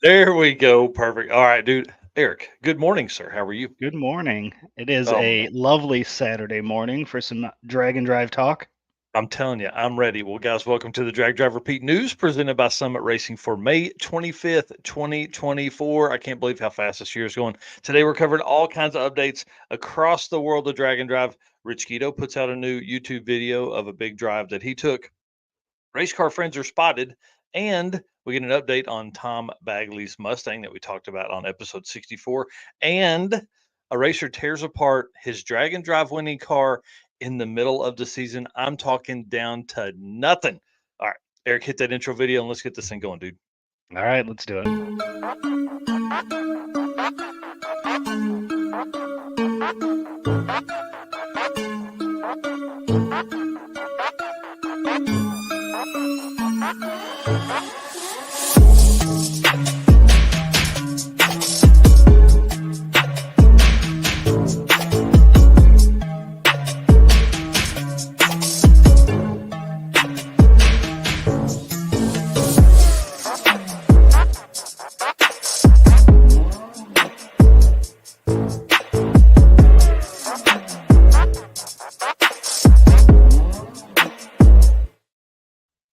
There we go. Perfect. All right, dude. Eric, good morning, sir. How are you? Good morning. It is Oh, a man. lovely Saturday morning for some drag and drive talk. I'm telling you, I'm ready. Well, guys, welcome to the Drag Drive Repeat News presented by Summit Racing for May 25th, 2024. I can't believe how fast this year is going. Today, we're covering all kinds of updates across the world of drag and drive. Rich Guido puts out a new YouTube video of a big drive that he took. Race car friends are spotted, and we get an update on Tom Bagley's Mustang that we talked about on episode 64. And a racer tears apart his drag and drive winning car in the middle of the season. I'm talking down to nothing. All right, Eric, hit that intro video and let's get this thing going, dude. All right, let's do it.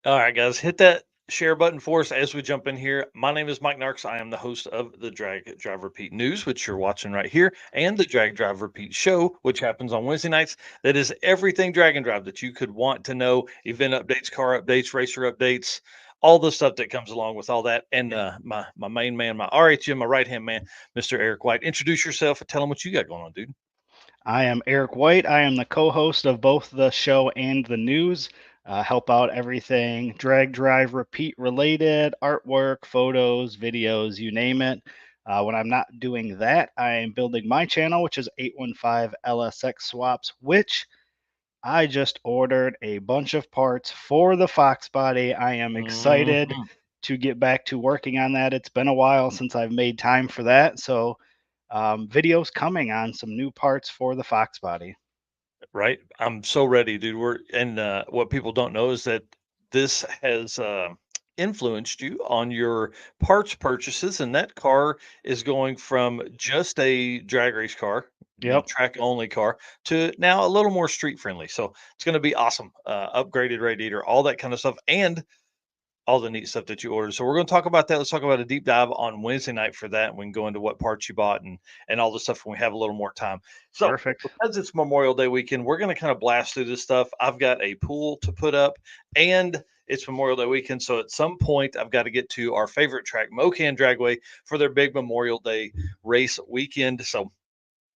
All right, guys, hit that share button for us as we jump in here. My name is Mike Narks. I am the host of the Drag Drive Repeat News, which you're watching right here, and the Drag Drive Repeat Show, which happens on Wednesday nights. That is everything drag and drive that you could want to know: event updates, car updates, racer updates, all the stuff that comes along with all that. And my main man, my RHM, my right hand man, Mr. Eric White. Introduce yourself and tell them what you got going on, dude. I am Eric White. I am the co host of both the show and the news. Help out everything drag, drive, repeat related artwork, photos, videos, you name it. When I'm not doing that, I am building my channel, which is 815 LSX Swaps, which I just ordered a bunch of parts for the Fox body. I am excited Mhm. to get back to working on that. It's been a while since I've made time for that. So, videos coming on some new parts for the Fox body. Right? I'm so ready, dude. What people don't know is that this has influenced you on your parts purchases, and that car is going from just a drag race car, Yep. track only car, to now a little more street friendly. So it's going to be awesome. Upgraded radiator, all that kind of stuff, and all the neat stuff that you ordered. So we're going to talk about that. Let's talk about a deep dive on Wednesday night for that. We can go into what parts you bought and all the stuff when we have a little more time. So Perfect. because it's Memorial Day weekend, we're going to kind of blast through this stuff. I've got a pool to put up, and it's Memorial Day weekend. So at some point, I've got to get to our favorite track, Mocan Dragway, for their big Memorial Day race weekend. So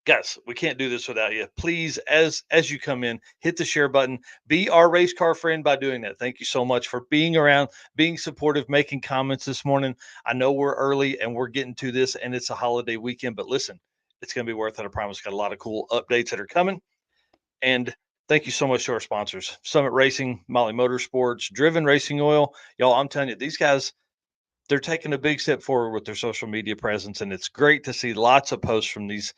guys, we can't do this without you. Please, as you come in, hit the share button. Be our race car friend by doing that. Thank you so much for being around, being supportive, making comments this morning. I know we're early and we're getting to this, and it's a holiday weekend, but listen, it's going to be worth it. I promise. Got a lot of cool updates that are coming, and thank you so much to our sponsors: Summit Racing, Molly Motorsports, Driven Racing Oil. Y'all, I'm telling you, these guys, they're taking a big step forward with their social media presence, and it's great to see lots of posts from these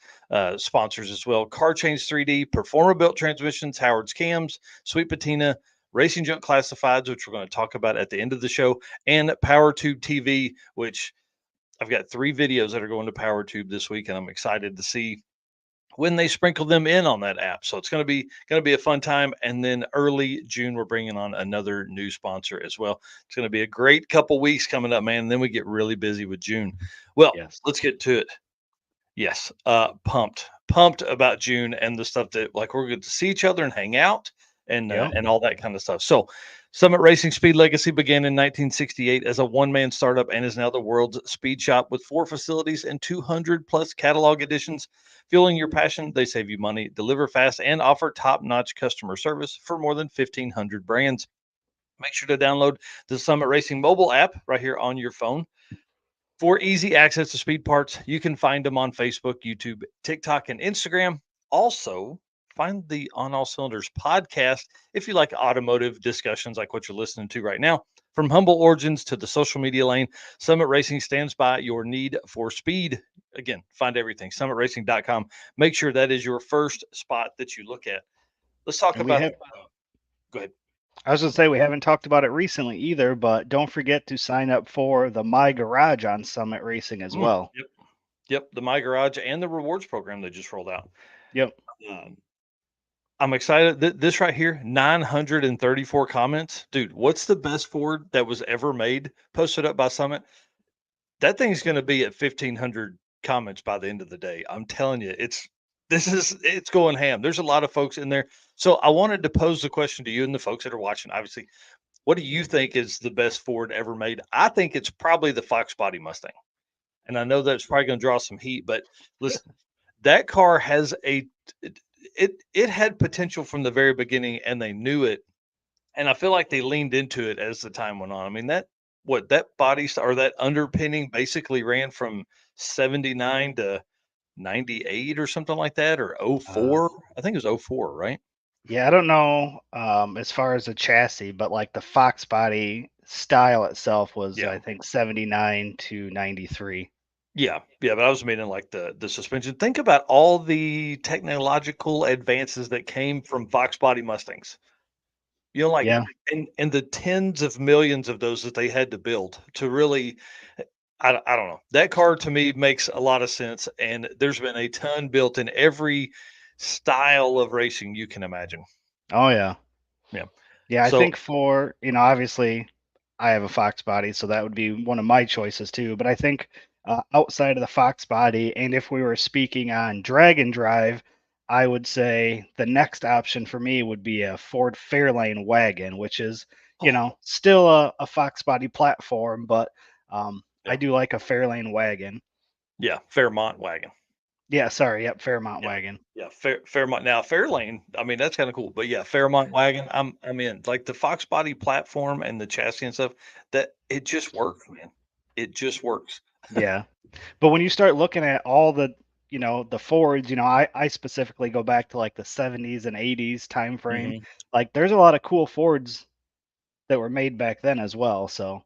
sponsors as well. Car Change 3D, Performer Built Transmissions, Howard's Cams, Sweet Patina, Racing Junk Classifieds, which we're going to talk about at the end of the show, and PowerTube TV, which I've got 3 videos that are going to PowerTube this week, and I'm excited to see when they sprinkle them in on that app. So it's going to be a fun time. And then early June, we're bringing on another new sponsor as well. It's going to be a great couple weeks coming up, man. And then we get really busy with June. Well, Yes. let's get to it. Yes, pumped about June and the stuff that like we're going to see each other and hang out Yep. and all that kind of stuff. So, Summit Racing Speed Legacy began in 1968 as a one-man startup and is now the world's speed shop with 4 facilities and 200 plus catalog editions. Fueling your passion, they save you money, deliver fast, and offer top-notch customer service for more than 1,500 brands. Make sure to download the Summit Racing mobile app right here on your phone for easy access to speed parts. You can find them on Facebook, YouTube, TikTok, and Instagram. Also, find the On All Cylinders podcast if you like automotive discussions like what you're listening to right now. From humble origins to the social media lane, Summit Racing stands by your need for speed. Again, find everything, summitracing.com. Make sure that is your first spot that you look at. Let's talk And we about have the, go ahead. I was going to say we haven't talked about it recently either, but don't forget to sign up for the My Garage on Summit Racing as well. Yep. Yep. The My Garage and the rewards program they just rolled out. Yep. Um, I'm excited. This right here, 934 comments. Dude, what's the best Ford that was ever made posted up by Summit? That thing's going to be at 1,500 comments by the end of the day. I'm telling you, it's going ham. There's a lot of folks in there. So I wanted to pose the question to you and the folks that are watching. Obviously, what do you think is the best Ford ever made? I think it's probably the Fox Body Mustang. And I know that's probably going to draw some heat, but listen, that car has it had potential from the very beginning, and they knew it. And I feel like they leaned into it as the time went on. I mean, that or that underpinning basically ran from 79 to 98 or something like that, or Uh, 04. I think it was 04, right? yeah, I don't know as far as the chassis, but like the Fox body style itself was, Yeah. I think, 79 to 93. Yeah. Yeah. But I was meaning like the suspension. Think about all the technological advances that came from Fox body Mustangs. You know, like, Yeah. and the tens of millions of those that they had to build to really I don't know. That car to me makes a lot of sense, and there's been a ton built in every style of racing you can imagine. Oh, yeah. Yeah. Yeah, I So, think for, obviously I have a Fox body, so that would be one of my choices too. But I think outside of the Fox body, and if we were speaking on drag and drive, I would say the next option for me would be a Ford Fairlane wagon, which is, oh, still a Fox body platform, but I yeah, do like a Fairlane wagon. yeah, Fairmont wagon. Yeah, sorry, yep, Fairmont Yeah, wagon. yeah, Fairmont. Now Fairlane, I mean that's kind of cool, but yeah, Fairmont wagon. I'm in. Like the Fox body platform and the chassis and stuff. That it just works, man. It just works. Yeah. But when you start looking at all the, the Fords, I specifically go back to like the 70s and 80s time frame. Mhm. Like there's a lot of cool Fords that were made back then as well. So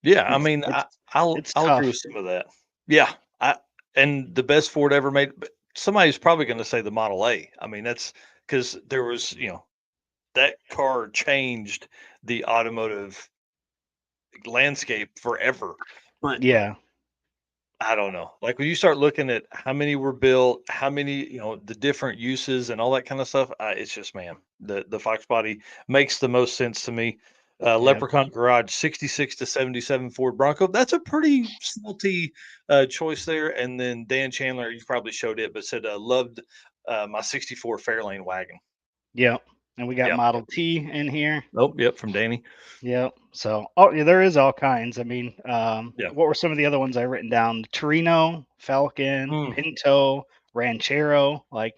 Yeah, I it's mean, it's it's I'll agree with tough. some of that. Yeah, I and the best Ford ever made. But somebody's probably going to say the Model A. I mean, that's because there was, that car changed the automotive landscape forever. But Yeah. I don't know. Like when you start looking at how many were built, how many, the different uses and all that kind of stuff, it's just, man, the Fox body makes the most sense to me. Yeah. Leprechaun Garage, 66 to 77 Ford Bronco. That's a pretty salty choice there. And then Dan Chandler, you probably showed it, but said loved my 64 Fairlane wagon. Yeah. And we got Yeah. Model T in here. Nope. Yep. From Danny. Yep. So, oh, yeah, there is all kinds. I mean, Yeah. what were some of the other ones I written down? Torino, Falcon, Mm, Pinto, Ranchero. Like,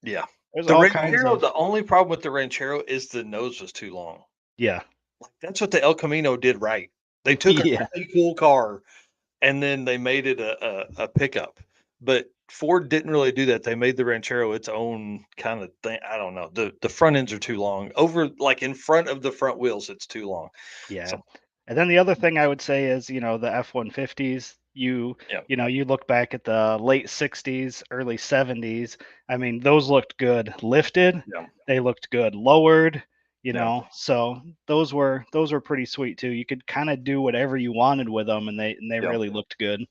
yeah. there's The all kinds Ranchero, of. the only problem with the Ranchero is the nose was too long. Yeah. Like, that's what the El Camino did right. They took a Yeah. really cool car and then they made it a pickup. But Ford didn't really do that. They made the Ranchero its own kind of thing. I don't know. The front ends are too long. Over like in front of the front wheels, it's too long. Yeah. So And then the other thing I would say is, the F-150s, yeah, you look back at the late 60s, early 70s. I mean, those looked good lifted, yeah, they looked good lowered, yeah, so those were pretty sweet too. You could kind of do whatever you wanted with them and they yeah. really looked good.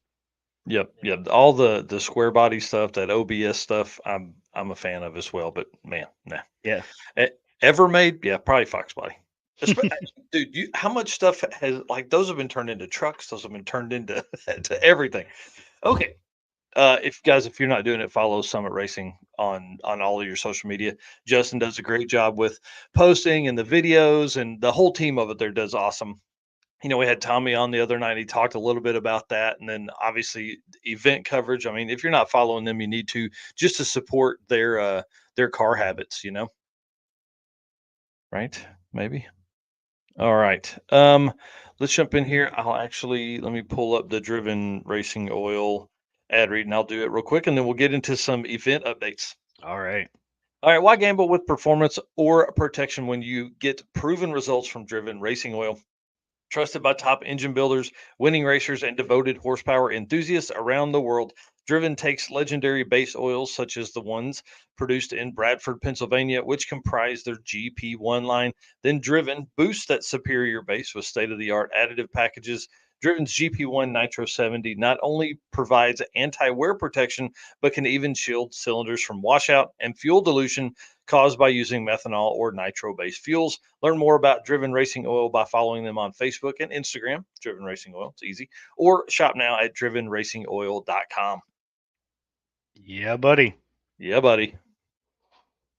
Yep, yep. All the square body stuff, that OBS stuff, I'm a fan of as well. But man, nah. Yeah. E- Ever made? Yeah, probably Fox body. Dude, how much stuff has like those have been turned into trucks? Those have been turned into to everything. Okay, if you're not doing it, follow Summit Racing on all of your social media. Justin does a great job with posting and the videos, and the whole team of it there does awesome. We had Tommy on the other night. He talked a little bit about that, and then obviously event coverage. I mean, if you're not following them, you need to just to support their car habits. Right? Maybe. All right. Let's jump in here. Let me pull up the driven racing oil ad read and I'll do it real quick and then we'll get into some event updates. All right. All right. Why gamble with performance or protection when you get proven results from driven racing oil? Trusted by top engine builders, winning racers, and devoted horsepower enthusiasts around the world, Driven takes legendary base oils such as the ones produced in Bradford, Pennsylvania, which comprise their GP1 line. Then Driven boosts that superior base with state of the art additive packages. Driven's GP1 Nitro 70 not only provides anti wear protection, but can even shield cylinders from washout and fuel dilution caused by using methanol or nitro based fuels. Learn more about Driven Racing Oil by following them on Facebook and Instagram, Driven Racing Oil. It's easy. Or shop now at drivenracingoil.com. Yeah, buddy. Yeah, buddy.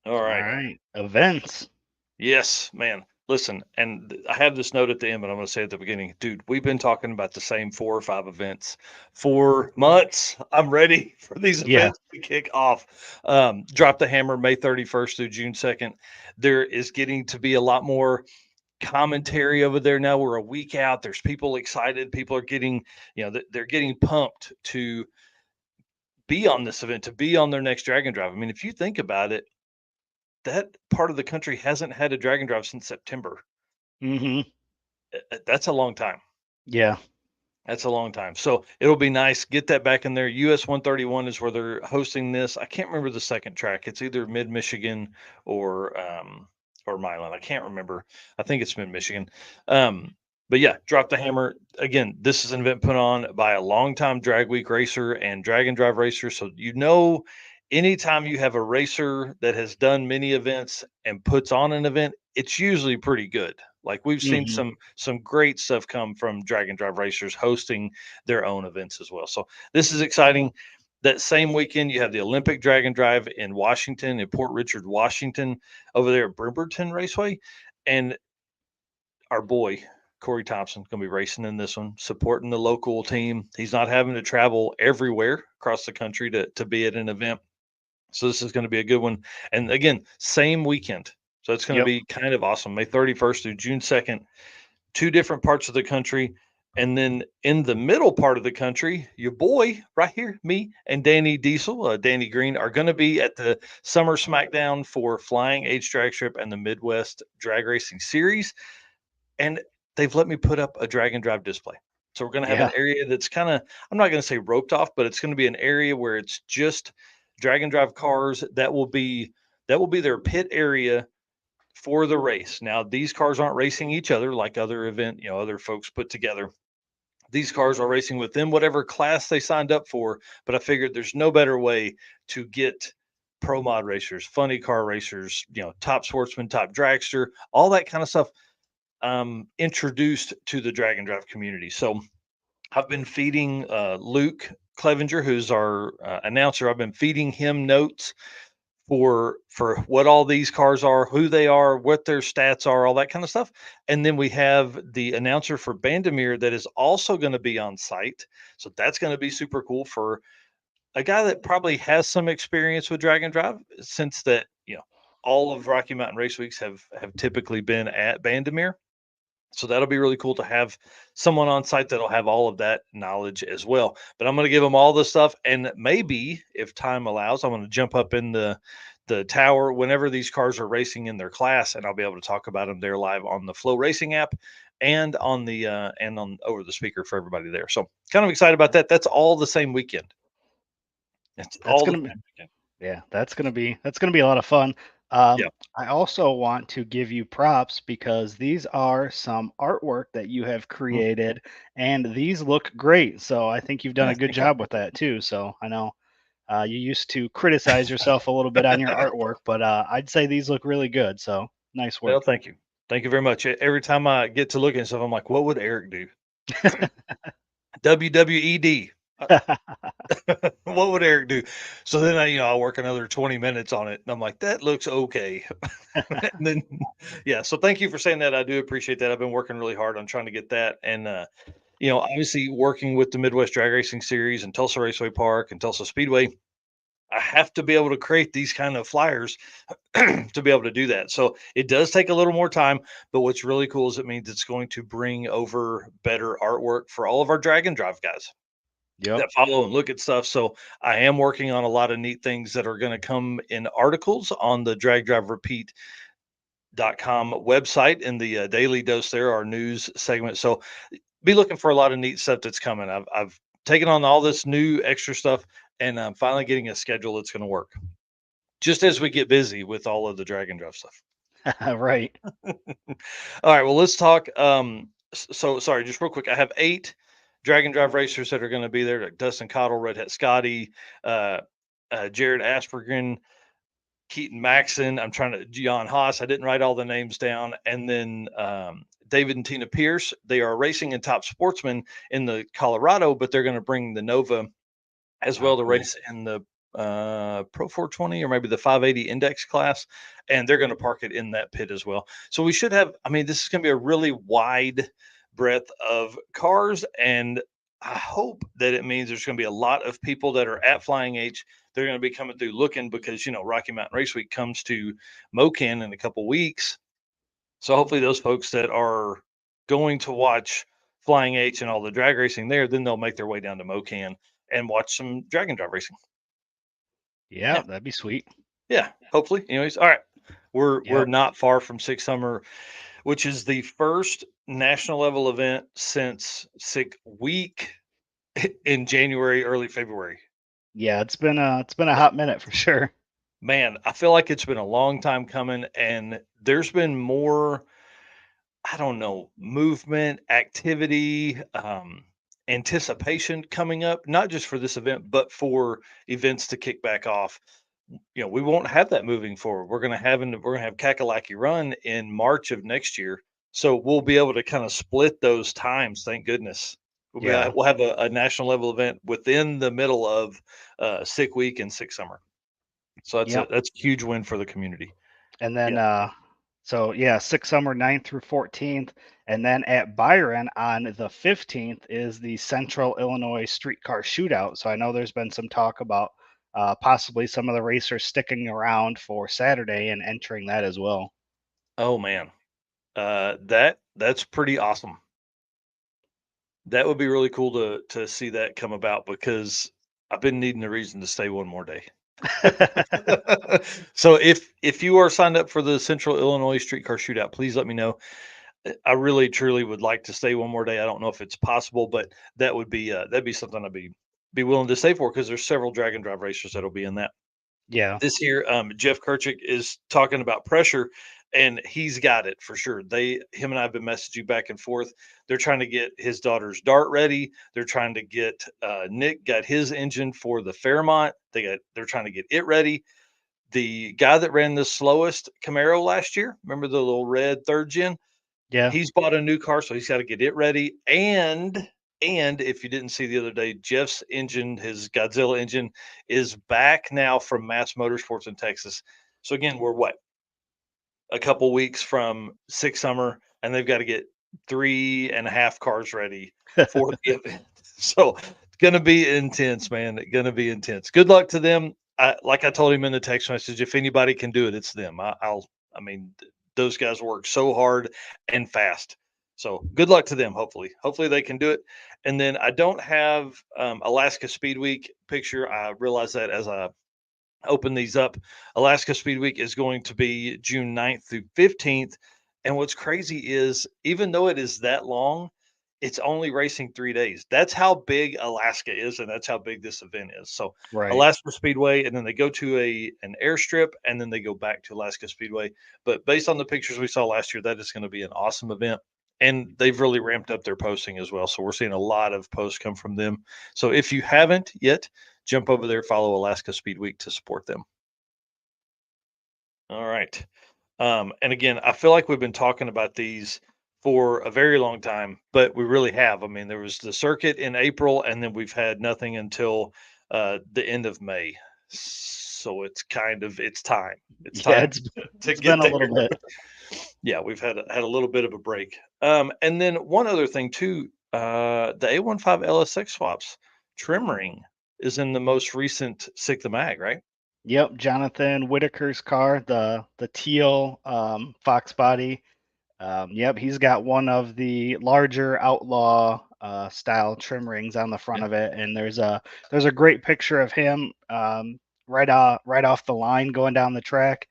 All All right. right. Events. Yes, man. Listen, and I have this note at the end, but I'm going to say at the beginning, dude, we've been talking about the same 4 or 5 events for months. I'm ready for these Yeah. events to kick off. Drop the Hammer May 31st through June 2nd. There is getting to be a lot more commentary over there now. We're a week out. There's people excited. People are getting, they're getting pumped to be on this event, to be on their next Dragon Drive. I mean, if you think about it, that part of the country hasn't had a Dragon Drive since September. Mm-hmm. That's a long time. Yeah. That's a long time. So it'll be nice. Get that back in there. US 131 is where they're hosting this. I can't remember the second track. It's either Mid Michigan or Milan. I can't remember. I think it's Mid Michigan. But yeah, Drop the Hammer. Again, this is an event put on by a longtime drag week racer and Dragon Drive racer. So anytime you have a racer that has done many events and puts on an event, it's usually pretty good. Like we've seen Mm-hmm. some great stuff come from Dragon Drive racers hosting their own events as well. So this is exciting. That same weekend, you have the Olympic Dragon Drive in Washington, in Port Richard, Washington, over there at Bremerton Raceway, and our boy Corey Thompson going to be racing in this one, supporting the local team. He's not having to travel everywhere across the country to be at an event. So this is going to be a good one. And again, same weekend. So it's going to Yep. be kind of awesome. May 31st through June 2nd, 2 different parts of the country. And then in the middle part of the country, your boy right here, me and Danny Diesel, Danny Green, are going to be at the Summer Smackdown for Flying H Drag Strip and the Midwest Drag Racing Series. And they've let me put up a Dragon Drive display. So we're going to have Yeah. an area that's kind of, I'm not going to say roped off, but it's going to be an area where it's just Dragon Drive cars. That will be their pit area for the race. Now, these cars aren't racing each other like other folks put together. These cars are racing within whatever class they signed up for. But I figured there's no better way to get pro mod racers, funny car racers, top sportsman, top dragster, all that kind of stuff introduced to the Dragon Drive community. So I've been feeding Luke Clevenger, who's our announcer. I've been feeding him notes for what all these cars are, who they are, what their stats are, all that kind of stuff. And then we have the announcer for Bandamere that is also going to be on site. So that's going to be super cool for a guy that probably has some experience with Dragon Drive, since that all of Rocky Mountain Race Weeks have typically been at Bandamere. So that'll be really cool to have someone on site that'll have all of that knowledge as well. But I'm going to give them all the stuff, and maybe if time allows, I'm going to jump up in the tower whenever these cars are racing in their class, and I'll be able to talk about them there live on the Flow Racing app and on over the speaker for everybody there. So kind of excited about that. That's all the same weekend. It's That's all the gonna be same weekend. Yeah, that's gonna be a lot of fun. Yeah. I also want to give you props because these are some artwork that you have Mhm. created, and these look great. So I think you've done Yeah, a good thank you. job with that too. So I know you used to criticize yourself a little bit on your artwork, but I'd say these look really good. So nice Well, work. thank you. Thank you very much. Every time I get to look at stuff, I'm like, what would Eric do? WWED. What would Eric do? So then I work another 20 minutes on it, and I'm like, that looks okay. And then, yeah. So thank you for saying that. I do appreciate that. I've been working really hard on trying to get that, and obviously working with the Midwest Drag Racing Series and Tulsa Raceway Park and Tulsa Speedway. I have to be able to create these kind of flyers to be able to do that. So it does take a little more time, but what's really cool is it means it's going to bring over better artwork for all of our Dragon Drive guys Yep. that follow and look at stuff. So I am working on a lot of neat things that are going to come in articles on the dragdriverepeat.com website in the daily dose there, our news segment. So be looking for a lot of neat stuff that's coming. I've taken on all this new extra stuff. and I'm finally getting a schedule that's going to work. Just as we get busy with all of the drag and drop stuff. Right. All right, well, let's talk. So sorry, just real quick. I have 8 drag and drive racers that are going to be there: like Dustin Cottle, Red Hat Scotty, uh, Jared Aspergren, Keaton Maxon. I'm trying to Jan Haas. I didn't write all the names down, and then David and Tina Pierce. They are racing in Top Sportsman in the Colorado, but they're going to bring the Nova as Oh, well to cool. race in the Pro 420 or maybe the 580 index class, and they're going to park it in that pit as well. So we should have. I mean, this is going to be a really wide breadth of cars, and I hope that it means there's going to be a lot of people that are at Flying H. They're going to be coming through looking because Rocky Mountain Race Week comes to Mocan in a couple weeks. So hopefully those folks that are going to watch Flying H and all the drag racing there, then they'll make their way down to Mocan and watch some drag and drive racing. Yeah, Yeah, that'd be sweet. yeah. Hopefully, anyways. All right, we're Yep. not far from Six Summer, which is the first national level event since Sick Week in January, early February. Yeah, it's been a hot minute for sure. Man, I feel like it's been a long time coming, and there's been more, I don't know, movement, activity, anticipation coming up, not just for this event, but for events to kick back off. We won't have that moving forward. We're gonna have Kakalaki Run in March of next year, so we'll be able to kind of split those times. Thank goodness. Yeah. We'll have a national level event within the middle of Sick Week and Sick Summer. So Yep. that's a huge win for the community. And then Yeah. so yeah, Six Summer 9th through 14th. And then at Byron on the 15th is the Central Illinois Streetcar Shootout. So I know there's been some talk about possibly some of the racers sticking around for Saturday and entering that as well. Oh man, that's pretty awesome. That would be really cool to see that come about because I've been needing a reason to stay one more day. So if you are signed up for the Central Illinois Streetcar Shootout, please let me know. I really truly would like to stay one more day. I don't know if it's possible, but that'd be something I'd be willing to stay for because there's several drag and drive racers that'll be in that. Yeah. This year, Jeff Kirchick is talking about pressure, and he's got it for sure. Him and I have been messaging back and forth. They're trying to get his daughter's dart ready. They're trying to get Nick got his engine for the Fairmont. They're trying to get it ready. The guy that ran the slowest Camaro last year, remember the little red third gen? Yeah. He's bought a new car, so he's got to get it ready. And if you didn't see the other day, Jeff's engine, his Godzilla engine, is back now from Mass Motorsports in Texas. So again, we're what, a couple weeks from Six Summer, and they've got to get 3.5 cars ready for the event. So it's gonna be intense, man. It's gonna be intense. Good luck to them. Like I told him in the text message, if anybody can do it, it's them. I mean, those guys work so hard and fast. So good luck to them. Hopefully they can do it. And then I don't have Alaska Speed Week picture. I realized that as I open these up. Alaska Speed Week is going to be June 9th through 15th. And what's crazy is even though it is that long, it's only racing 3 days. That's how big Alaska is, and that's how big this event is. So Right. Alaska Speedway, and then they go to an airstrip, and then they go back to Alaska Speedway. But based on the pictures we saw last year, that is going to be an awesome event. And they've really ramped up their posting as well. So we're seeing a lot of posts come from them. So if you haven't yet, jump over there, follow Alaska Speed Week to support them. All right. And again, I feel like we've been talking about these for a very long time, but we really have. I mean, there was the circuit in April, and then we've had nothing until the end of May. So it's time. It's Yeah, time it's to it's been get a there. little bit. Yeah, we've had a little bit of a break. And then one other thing too, the A15 LSX swaps trim ring is in the most recent Sick the Mag, right? Yep, Jonathan Whitaker's car, the teal Fox body. Yep, he's got one of the larger outlaw style trim rings on the front Yeah, of it, and there's a great picture of him right off the line going down the track.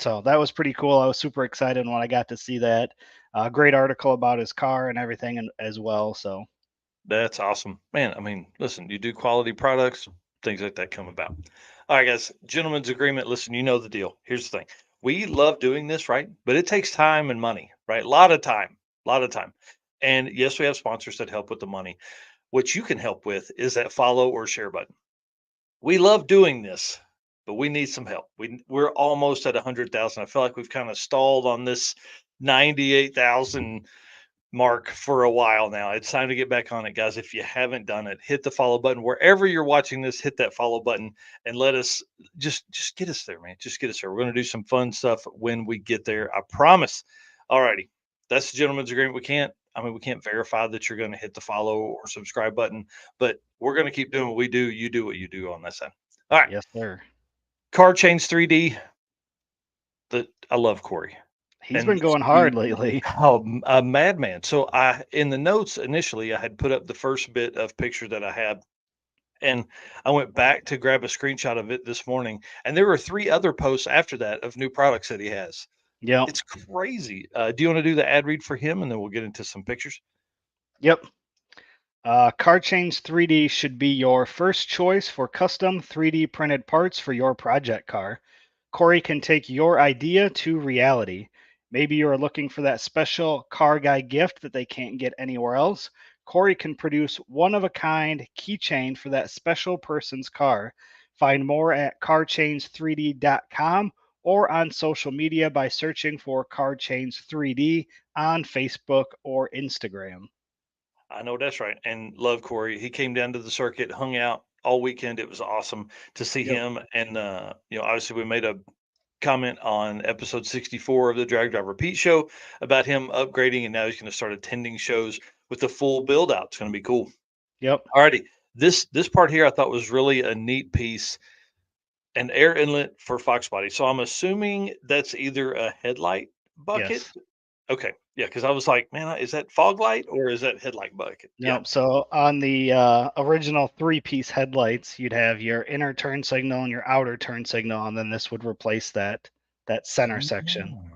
So that was pretty cool. I was super excited when I got to see that. Great article about his car and everything as well. So that's awesome, man. I mean, listen, you do quality products. things like that come about. All right, guys, gentlemen's agreement. Listen, you know the deal. Here's the thing: we love doing this, right? But it takes time and money, right? A lot of time, a lot of time. And yes, we have sponsors that help with the money. What you can help with is that follow or share button. We love doing this, but we need some help. We're almost at 100,000. I feel like we've kind of stalled on this 98,000 mark for a while now. It's time to get back on it, guys. If you haven't done it, hit the follow button wherever you're watching this. Hit that follow button and let us just get us there, man. Just get us there. We're going to do some fun stuff when we get there. I promise. All righty, that's the gentleman's agreement. We can't verify that you're going to hit the follow or subscribe button, but we're going to keep doing what we do. You do what you do on this side. All right, Yes, sir. car chains 3D. I love Corey. He's been And going hard lately. a madman. So I, in the notes initially, I had put up the first bit of picture that I had, and I went back to grab a screenshot of it this morning, and there were three other posts after that of new products that he has. Yep. It's crazy. Do you want to do the ad read for him, and then we'll get into some pictures? Yep. Car Change 3D should be your first choice for custom 3D printed parts for your project car. Corey can take your idea to reality. Maybe you are looking for that special car guy gift that they can't get anywhere else. Corey can produce one of a kind keychain for that special person's car. Find more at carchains3d.com or on social media by searching for Car Chains 3D on Facebook or Instagram. I know that's right. And love Corey. He came down to the circuit, hung out all weekend. It was awesome to see Yep. him. And obviously we made a comment on episode 64 of the Drag Drive Repeat show about him upgrading, and now he's going to start attending shows with the full build out. It's going to be cool. Yep. Alrighty, this part here I thought was really a neat piece, an air inlet for Fox body. So I'm assuming that's either a headlight bucket. Yes. Okay, yeah, because I was like, man, is that fog light or is that headlight bucket? Yeah. Nope. So on the original three-piece headlights, you'd have your inner turn signal and your outer turn signal, and then this would replace that center section. Mm.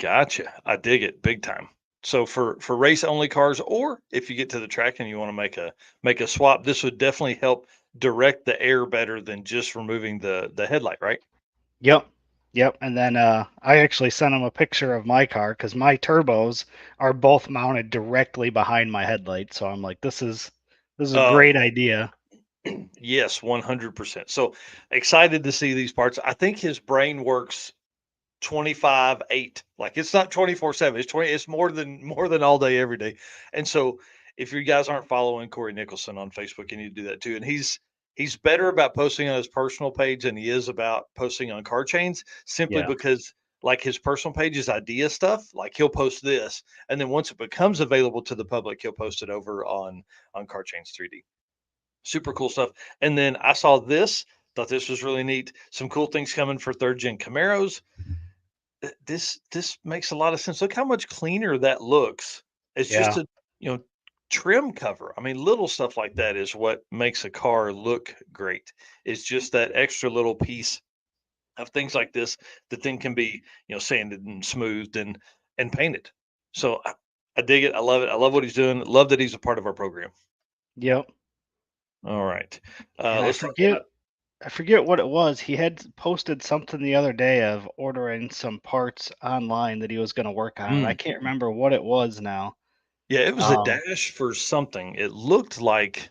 Gotcha. I dig it big time. So for race only cars, or if you get to the track and you want to make a swap, this would definitely help direct the air better than just removing the headlight, right? Yep. Yep. And then I actually sent him a picture of my car because my turbos are both mounted directly behind my headlight. So I'm like, this is a Oh, great idea. yes, 100%. So excited to see these parts. I think his brain works 25/8. Like it's not 24/7. It's 20, it's more than all day every day. And so if you guys aren't following Corey Nicholson on Facebook, you need to do that too. And he's better about posting on his personal page than he is about posting on car chains, simply Yeah. because like his personal page is idea stuff. Like he'll post this, and then once it becomes available to the public, he'll post it over on car chains 3D. Super cool stuff. And then I saw this, thought this was really neat. Some cool things coming for third gen Camaros. This makes a lot of sense. Look how much cleaner that looks. It's just Yeah. a, you know, trim cover. I mean, little stuff like that is what makes a car look great. It's just that extra little piece of things like this that then can be, sanded and smoothed and painted. So I dig it. I love it. I love what he's doing. Love that he's a part of our program. Yep. All right. And I Let's talk forget about. I forget what it was. He had posted something the other day of ordering some parts online that he was going to work on, and I Mm, can't remember what it was now. yeah, it was a Um, dash for something. It looked like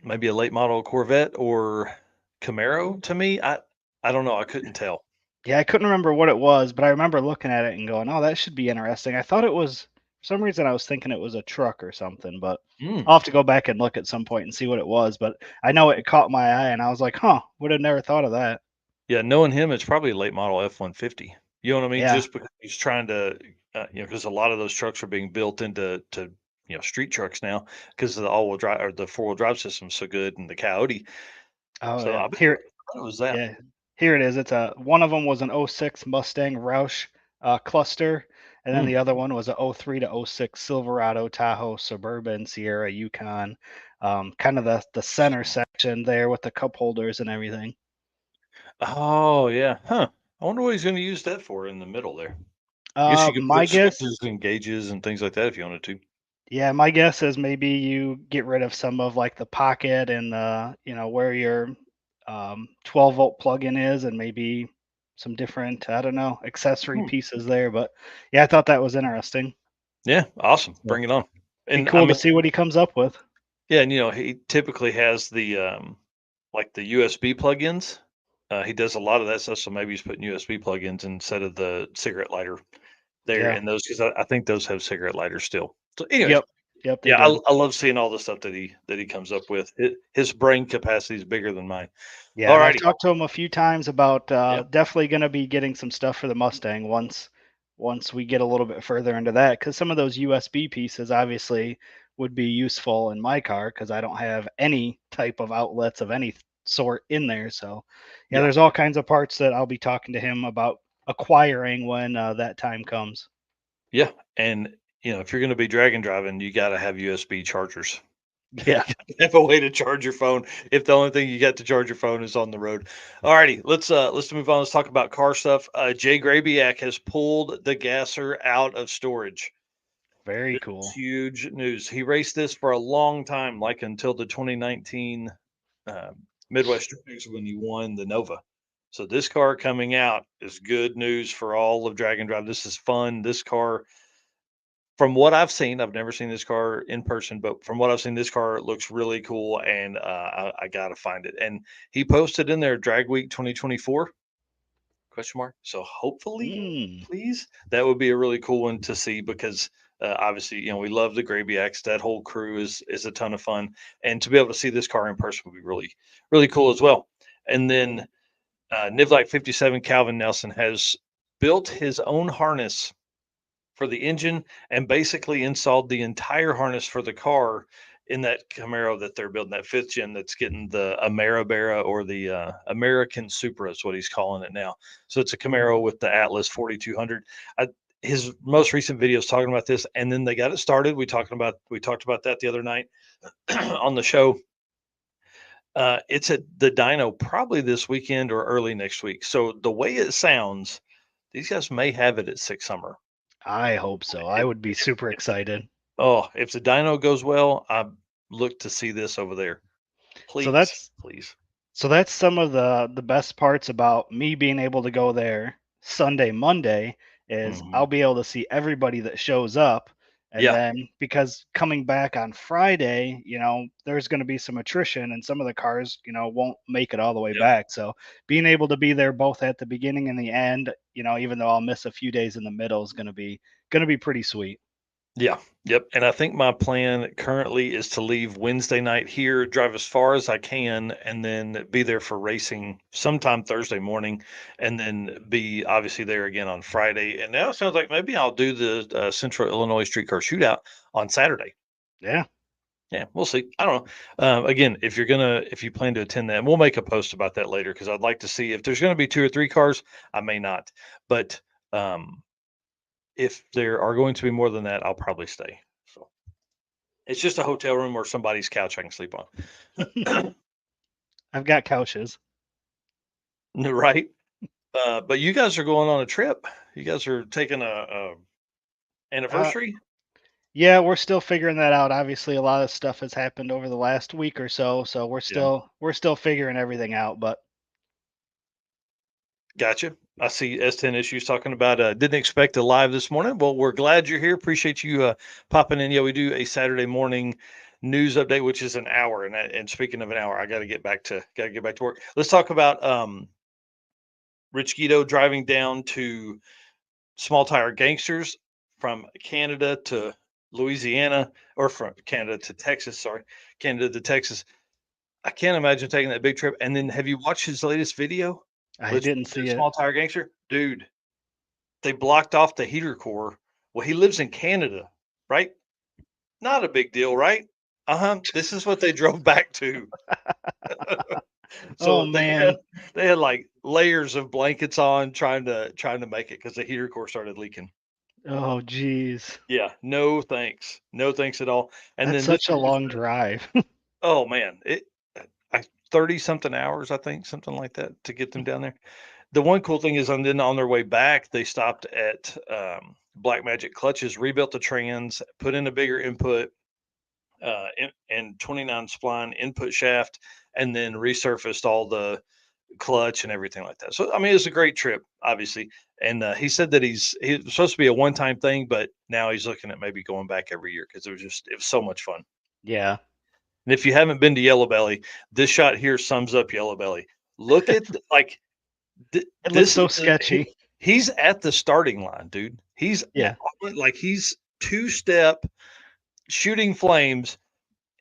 maybe a late model Corvette or Camaro to me. I don't know. I couldn't tell. yeah, I couldn't remember what it was, but I remember looking at it and going, "Oh, that should be interesting." I thought it was for some reason I was thinking it was a truck or something, but Mm. I'll have to go back and look at some point and see what it was. But I know it caught my eye, and I was like, "Huh, would have never thought of that." Yeah, knowing him, it's probably a late model F-150. You know what I mean? Yeah. Just because he's trying to, because a lot of those trucks are being built into street trucks now because the all-wheel drive or the four-wheel drive system's so good and the Coyote. Oh So yeah. I bet Here, it was that. yeah, here it is. It's a one of them was an '06 Mustang Roush cluster, and then Mm. the other one was a '03 to '06 Silverado, Tahoe, Suburban, Sierra, Yukon. Kind of the center section there with the cup holders and everything. Oh yeah, huh? I wonder what he's going to use that for in the middle there. I guess you could My put guess, switches and gauges and things like that if you wanted to. yeah, my guess is maybe you get rid of some of like the pocket and where your 12-volt plug-in is, and maybe some different, I don't know, accessory Hmm. pieces there. But yeah, I thought that was interesting. Yeah, awesome. So Bring it on. be And I cool to mean, see what he comes up with. yeah, and he typically has the like the USB plugins. He does a lot of that stuff, so maybe he's putting USB plugins instead of the cigarette lighter there Yeah. in those because I think those have cigarette lighters still. So, anyways, Yep. Yep. They yeah, did. I love seeing all the stuff that he comes up with. His brain capacity is bigger than mine. Yeah, All and I've righty. talked to him a few times about Yeah. definitely going to be getting some stuff for the Mustang once we get a little bit further into that, because some of those USB pieces obviously would be useful in my car because I don't have any type of outlets of any sort in there. So yeah, Yeah. there's all kinds of parts that I'll be talking to him about acquiring when that time comes. Yeah. And if you're going to be drag and driving, you got to have USB chargers. Yeah, Have a way to charge your phone if the only thing you got to charge your phone is on the road. Alrighty, let's move on. Let's talk about car stuff. Jay Grabiak has pulled the gasser out of storage. very This is cool. huge news. He raced this for a long time, like until the 2019 uh, Midwest Series when he won the Nova. So this car coming out is good news for all of Drag and Drive. This is fun. This car, from what I've seen, I've never seen this car in person, but from what I've seen, this car looks really cool, and I gotta find it. And he posted in there Drag Week 2024 question mark. So hopefully, Mm, please, that would be a really cool one to see because obviously, we love the Grabiacs. That whole crew is a ton of fun, and to be able to see this car in person would be really really cool as well. And then Nivlite 57 Calvin Nelson has built his own harness for the engine and basically installed the entire harness for the car in that Camaro that they're building, that fifth gen that's getting the Ameribera or the American Supra is what he's calling it now. So it's a Camaro with the Atlas 4200. His most recent video is talking about this, and then they got it started. We talked about that the other night on the show. It's at the dyno probably this weekend or early next week. So the way it sounds, these guys may have it at Six Summer. I hope so. I If, would be super excited. if the dyno goes well, I look to see this over there. So Please, that's please. So that's some of the best parts about me being able to go there Sunday, Monday is Mhm. I'll be able to see everybody that shows up. And Yeah, then because coming back on Friday, there's going to be some attrition and some of the cars, won't make it all the way yep, back. So being able to be there both at the beginning and the end, even though I'll miss a few days in the middle is going to be pretty sweet. yeah, yep. And I think my plan currently is to leave Wednesday night here, drive as far as I can, and then be there for racing sometime Thursday morning, and then be obviously there again on Friday. And now it sounds like maybe I'll do the Central Illinois Streetcar Shootout on Saturday. Yeah. Yeah, we'll see. I don't know. Again, if you plan to attend that, and we'll make a post about that later because I'd like to see if there's going to be two or three cars. I may not, but um, if there are going to be more than that, I'll probably stay. So it's just a hotel room or somebody's couch I can sleep on. I've got couches. Right? But you guys are going on a trip. You guys are taking a Uh, anniversary. Yeah, we're still figuring that out. Obviously, a lot of stuff has happened over the last week or so, so we're Yeah, still figuring everything out. But gotcha. I see S10 issues talking about didn't expect a live this morning. Well, we're glad you're here. Appreciate you popping in. Yeah, we do a Saturday morning news update, which is an hour. And speaking of an hour, I got to get back to work. Let's talk about Rich Guido driving down to Small Tire Gangsters from Canada to Louisiana, or from Canada to Texas. Sorry, Canada to Texas. I can't imagine taking that big trip. And then, have you watched his latest video I with didn't the see it. Small Tire Gangster? Dude, they blocked off the heater core. Well, he lives in Canada, right? Not a big deal, right? Uh-huh. This is what they drove back to. Oh So man. they had like layers of blankets on trying to make it because the heater core started leaking. Oh geez. Yeah, no thanks. No thanks at all. And That's then this such a is just long drive. oh man, I 30 something hours, I think, something like that to get them down there. The one cool thing is on their way back, they stopped at Black Magic Clutches, rebuilt the trans, put in a bigger input, and 29 spline input shaft, and then resurfaced all the clutch and everything like that. So I mean, it's a great trip, obviously. And he said that he's supposed to be a one-time thing, but now he's looking at maybe going back every year because it was so much fun. Yeah. And if you haven't been to Yellow Belly, this shot here sums up Yellow Belly. Look at It looks this so is sketchy. he's at the starting line, dude. He's Yeah. like he's two-step shooting flames,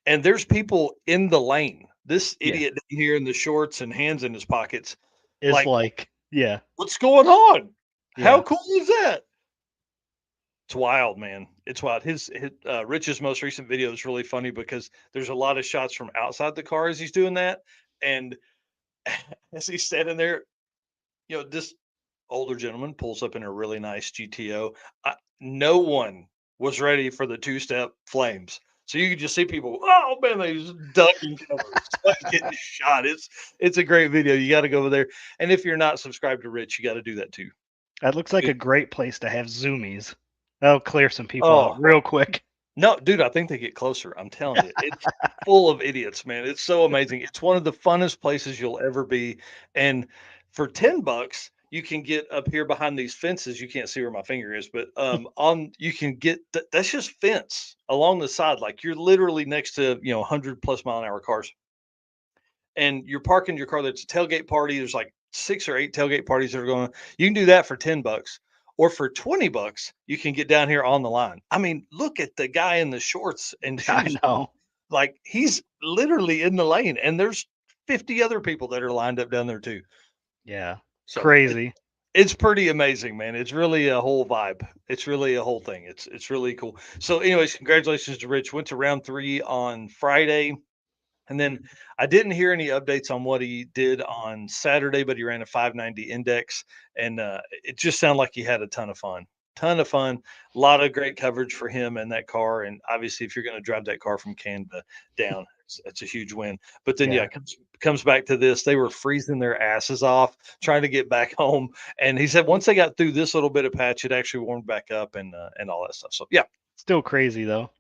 and there's people in the lane. This Yeah. idiot down here in the shorts and hands in his pockets, Is like, like, yeah. what's going on? How Yeah. cool is that? It's wild, man. It's wild. His Rich's most recent video is really funny because there's a lot of shots from outside the car as he's doing that, and as he's standing there, this older gentleman pulls up in a really nice GTO. No one was ready for the two-step flames. So you could just see people, oh man, they just ducking covers, like getting shot. It's a great video. You got to go over there. And if you're not subscribed to Rich, you got to do that too. That looks like a great place to have zoomies. That'll clear some people Oh out real quick. no, dude, I think they get closer. I'm telling you, it's full of idiots, man. It's so amazing. It's one of the funnest places you'll ever be. And for $10, you can get up here behind these fences. You can't see where my finger is, but on you can get that's just fence along the side. Like you're literally next to 100+ mile an hour cars, and you're parking your car. That's a tailgate party. There's like 6 or 8 tailgate parties that are going on. You can do that for $10. Or for $20, you can get down here on the line. I mean, look at the guy in the shorts and I shoes. know. Like he's literally in the lane, and there's 50 other people that are lined up down there too. Yeah. So Crazy. it's pretty amazing, man. It's really a whole vibe. It's really a whole thing. It's really cool. So, anyways, congratulations to Rich. Went to round 3 on Friday. And then I didn't hear any updates on what he did on Saturday, but he ran a 590 index, and it just sounded like he had a ton of fun. Ton of fun, a lot of great coverage for him and that car. And obviously, if you're going to drive that car from Canada down, it's a huge win. But then, yeah, Yeah. it comes back to this. They were freezing their asses off trying to get back home. And he said once they got through this little bit of patch, it actually warmed back up and all that stuff. So, yeah, Still crazy though.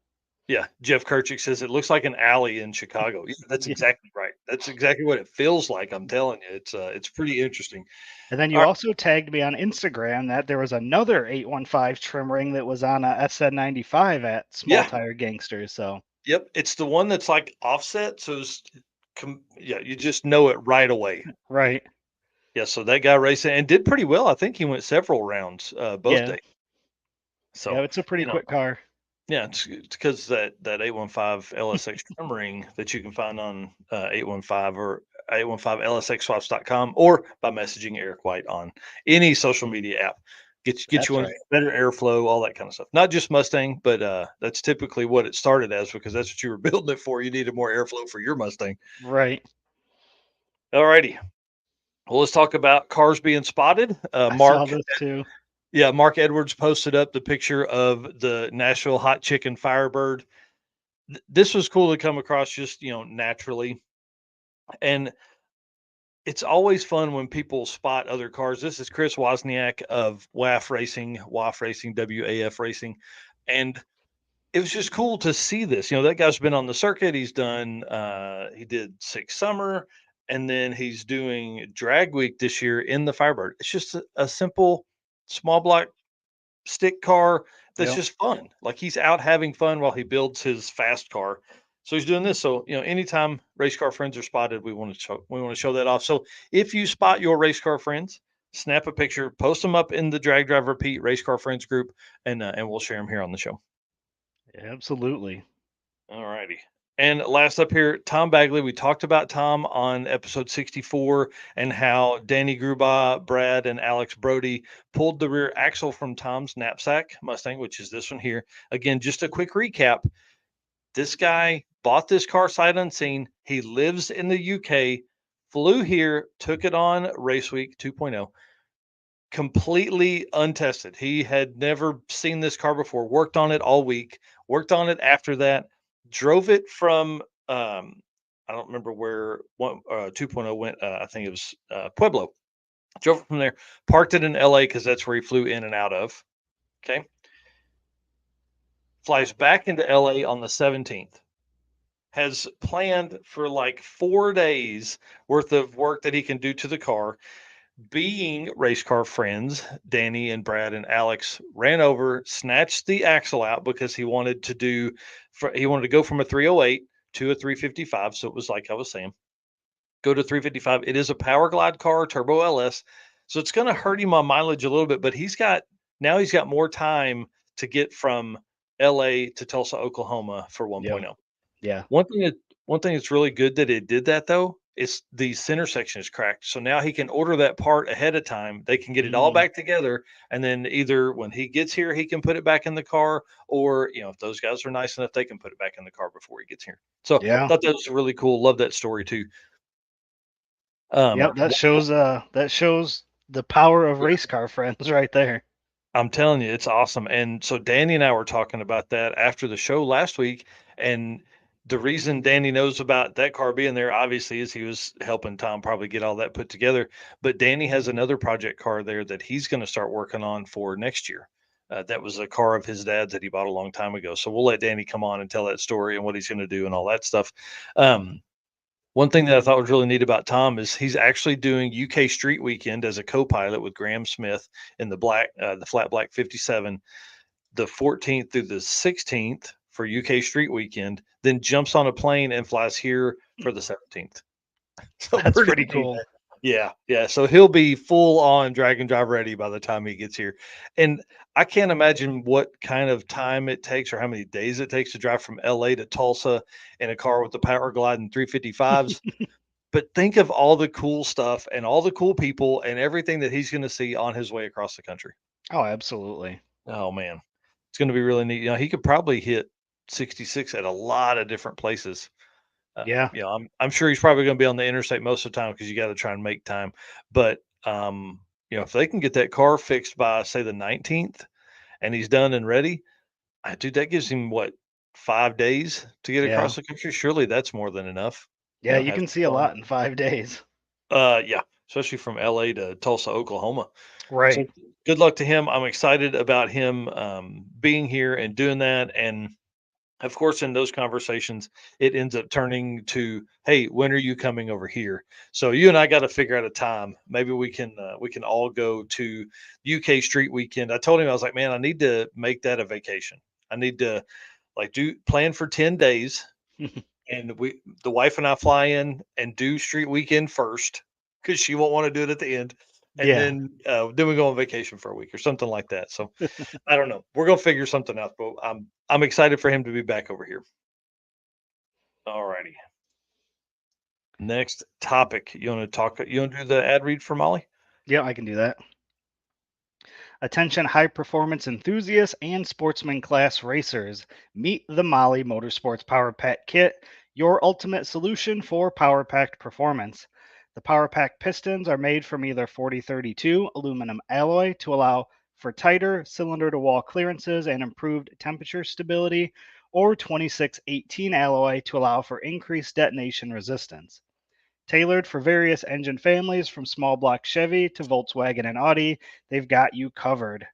yeah, Jeff Kerchick says it looks like an alley in Chicago. Yeah, that's Yeah. exactly right. That's exactly what it feels like. I'm telling you, it's pretty interesting. And then All you right, also tagged me on Instagram that there was another 815 trim ring that was on a SN95 at Small yeah, Tire Gangsters. So yep, it's the one that's like offset, so yeah, you just know it right away. right. Yeah, so that guy racing and did pretty well. I think he went several rounds both Yeah. days. Yeah, So it's a pretty you know, quick car. yeah, it's because that 815 LSX trim ring that you can find on 815 or 815lsxswaps.com or by messaging Eric White on any social media app. Get you That's one right. better airflow, all that kind of stuff. Not just Mustang, but that's typically what it started as because that's what you were building it for. You needed more airflow for your Mustang. Right. All righty. Well, let's talk about cars being spotted. I saw this too. Yeah, Mark Edwards posted up the picture of the Nashville Hot Chicken Firebird. This was cool to come across just naturally, and it's always fun when people spot other cars. This is Chris Wozniak of WAF Racing, WAF Racing, and it was just cool to see this. That guy's been on the circuit. He did Six Summer, and then he's doing Drag Week this year in the Firebird. It's just a simple small block stick car that's Yep. just fun. Like he's out having fun while he builds his fast car. So he's doing this. So anytime race car friends are spotted, we want to show that off. So if you spot your race car friends, snap a picture, post them up in the Drag Drive Repeat Race Car Friends group, and we'll share them here on the show. Absolutely. All righty. And last up here, Tom Bagguley. We talked about Tom on episode 64 and how Danny Gruba, Brad, and Alex Brody pulled the rear axle from Tom's knapsack Mustang, which is this one here. Again, just a quick recap. This guy bought this car sight unseen. He lives in the UK, flew here, took it on Race Week 2.0, completely untested. He had never seen this car before, worked on it all week, worked on it after that, drove it from I don't remember where 2.0 went. I think it was Pueblo. Drove it from there, parked it in LA because that's where he flew in and out of. Okay. Flies back into LA on the 17th. has planned for like 4 days worth of work that he can do to the car. Being race car friends, Danny and Brad and Alex ran over, snatched the axle out because he wanted to go from a 308 to a 355. So it was like I was saying, go to 355. It is a Power Glide car, turbo LS. So it's going to hurt him on mileage a little bit, but he's got more time to get from LA to Tulsa, Oklahoma for Yep. 1.0. Yeah. One thing that one thing that's really good that it did that though is the center section is cracked. So now he can order that part ahead of time. They can get it all Mm, back together, and then either when he gets here, he can put it back in the car, or if those guys are nice enough, they can put it back in the car before he gets here. So yeah. thought that was really cool. Love that story too. Yep. That One shows the power of race car friends right there. I'm telling you, it's awesome. And so Danny and I were talking about that after the show last week. And the reason Danny knows about that car being there, obviously, is he was helping Tom probably get all that put together. But Danny has another project car there that he's going to start working on for next year. That was a car of his dad's that he bought a long time ago. So we'll let Danny come on and tell that story and what he's going to do and all that stuff. One thing that I thought was really neat about Tom is he's actually doing UK Street Weekend as a co-pilot with Graham Smith in the flat black 57, the 14th through the 16th for UK Street Weekend, then jumps on a plane and flies here for the 17th. So That's pretty pretty neat. cool. Yeah, yeah. So he'll be full on drag and drive ready by the time he gets here. And I can't imagine what kind of time it takes or how many days it takes to drive from LA to Tulsa in a car with the Power Glide and 355s. But think of all the cool stuff and all the cool people and everything that he's going to see on his way across the country. Oh, absolutely. Oh man, it's going to be really neat. He could probably hit 66 at a lot of different places. Yeah. I'm sure he's probably going to be on the interstate most of the time because you got to try and make time. But if they can get that car fixed by say the 19th and he's done and ready, dude, that gives him what 5 days to get Yeah. across the country. Surely that's more than enough. Yeah. You Have can see a some fun. lot in 5 days. Yeah, especially from LA to Tulsa, Oklahoma. So Right. good luck to him. I'm excited about him being here and doing that. And of course, in those conversations, it ends up turning to, "Hey, when are you coming over here?" So you and I got to figure out a time. Maybe we can all go to UK Street Weekend. I told him I was like, "Man, I need to make that a vacation. I need to like do plan for 10 days, and the wife and I fly in and do Street Weekend first because she won't want to do it at the end, and Yeah. then we go on vacation for a week or something like that." So I don't know. We're gonna figure something out, but I'm excited for him to be back over here. All righty. Next topic. You want to talk? You want to do the ad read for Molly? Yeah, I can do that. Attention high performance enthusiasts and sportsman class racers. Meet the Molly Motorsports Power Pack Kit, your ultimate solution for power packed performance. The Power Pack pistons are made from either 4032 aluminum alloy to allow for tighter cylinder to wall clearances and improved temperature stability, or 2618 alloy to allow for increased detonation resistance. Tailored for various engine families from small block Chevy to Volkswagen and Audi, they've got you covered.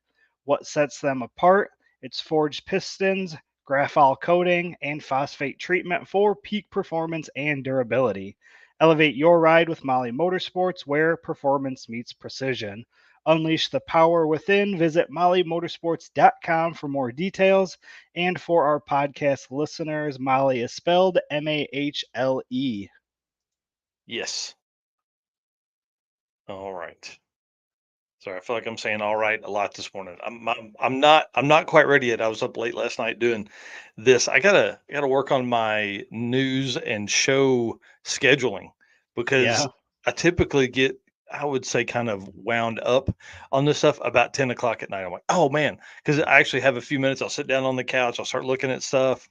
What sets them apart? It's forged pistons, graphite coating, and phosphate treatment for peak performance and durability. Elevate your ride with Molly Motorsports, where performance meets precision. Unleash the power within. Visit mollymotorsports.com for more details. And for our podcast listeners, Molly is spelled Mahle. Yes. All right. Sorry, I feel like I'm saying all right a lot this morning. I'm not quite ready yet. I was up late last night doing this. I gotta work on my news and show scheduling because Yeah. I typically get, I would say, kind of wound up on this stuff about 10 o'clock at night. I'm like, oh man, because I actually have a few minutes. I'll sit down on the couch, I'll start looking at stuff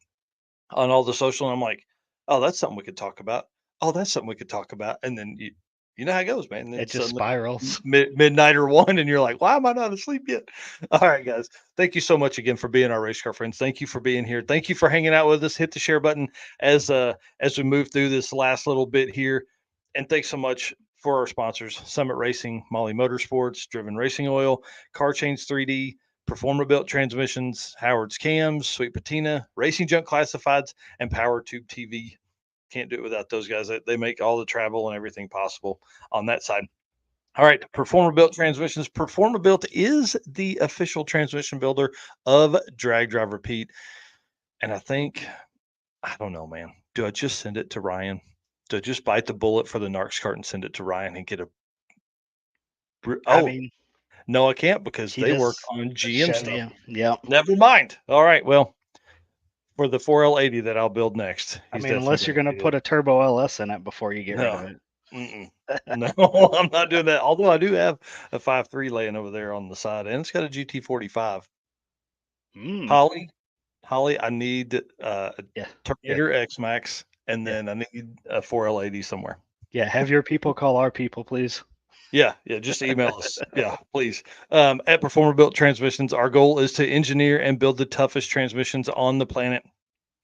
on all the social, and I'm like, oh, that's something we could talk about. Oh, that's something we could talk about. And then you know how it goes, man. And then It just suddenly spirals. midnight or one, and you're like, why am I not asleep yet? All right, guys. Thank you so much again for being our race car friends. Thank you for being here. Thank you for hanging out with us. Hit the share button as we move through this last little bit here. And thanks so much for our sponsors: Summit Racing, Molly Motorsports, Driven Racing Oil, Car Chains 3D, Performa Built Transmissions, Howard's Cams, Sweet Patina, Racing Junk Classifieds, and Power Tube TV. Can't do it without those guys. They make all the travel and everything possible on that side. All right, Performa Built Transmissions. Performa Built is the official transmission builder of Drag Drive Repeat. And I don't know, man. Do I just send it to Ryan? Do I just bite the bullet for the Narcs cart and send it to Ryan and get a? I Oh, mean, no, I can't because he they work does on GM stuff. Chevy. Yep. Never mind. All right, well, for the 4L80 that I'll build next, I he's mean, definitely unless you're going going to to get it. put a turbo LS in it before you get rid of No, it. no, I'm not doing that. Although I do have a 5.3 laying over there on the side, and it's got a GT45. Mm. Holly, I need a Yeah. Terminator X Max, and Yeah. then I need a 4L80 somewhere. Yeah. Have your people call our people, please. Yeah, just email us. Yeah, please. At Performer Built Transmissions, our goal is to engineer and build the toughest transmissions on the planet.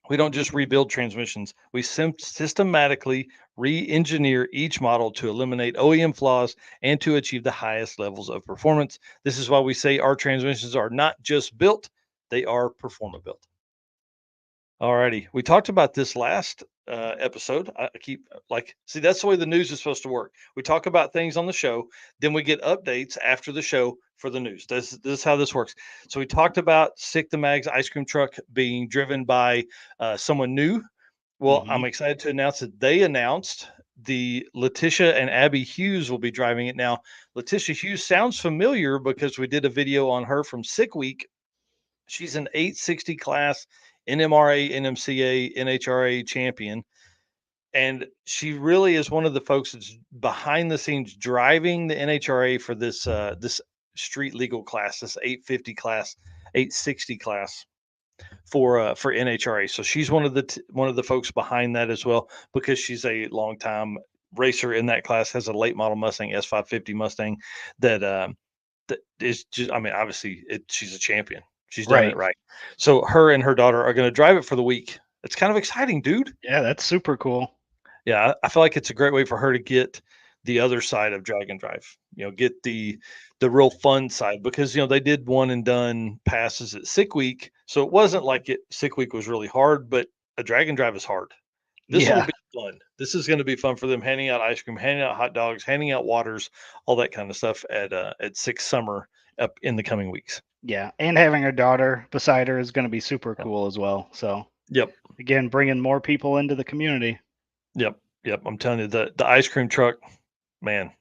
We don't just rebuild transmissions, we systematically re engineer each model to eliminate OEM flaws and to achieve the highest levels of performance. This is why we say our transmissions are not just built, they are Performa built. Alrighty, we talked about this last episode. I keep see, that's the way the news is supposed to work. We talk about things on the show, then we get updates after the show for the news. This is how this works. So we talked about Sick the Mags ice cream truck being driven by someone new. Well, Mm-hmm. I'm excited to announce that they announced the Letitia and Abby Hughes will be driving it. Now, Letitia Hughes sounds familiar because we did a video on her from Sick Week. She's an 860 class NMRA, NMCA, NHRA champion. And she really is one of the folks that's behind the scenes driving the NHRA for this street legal class, this 850 class, 860 class for NHRA. So she's one of the folks behind that as well, because she's a longtime racer in that class, has a late model Mustang, S550 Mustang that is just, I mean, obviously she's a champion. She's done it Right. right. So her and her daughter are going to drive it for the week. It's kind of exciting, dude. Yeah, that's super cool. Yeah, I feel like it's a great way for her to get the other side of drag and drive. Get the real fun side, because they did one and done passes at Sick Week, so it wasn't like Sick Week was really hard, but a drag and drive is hard. This will Yeah. be fun. This is going to be fun for them, handing out ice cream, handing out hot dogs, handing out waters, all that kind of stuff at Six Summer up in the coming weeks. Yeah. And having her daughter beside her is going to be super Yep. cool as well. So, Yep. again, bringing more people into the community. Yep. Yep. I'm telling you, the ice cream truck, man,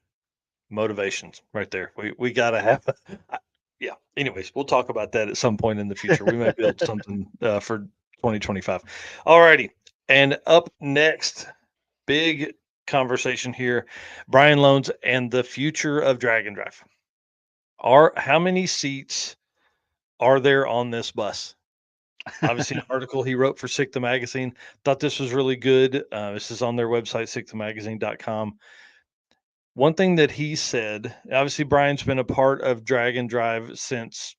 motivations right there. We gotta have. Yeah. Anyways, we'll talk about that at some point in the future. We may build something for 2025. All righty. And up next, big conversation here, Brian Loans and the future of Drag and Drive. How many seats are there on this bus? Obviously, an article he wrote for Sick the Magazine. Thought this was really good. This is on their website, sickthemagazine.com. One thing that he said, obviously, Brian's been a part of Drag and Drive since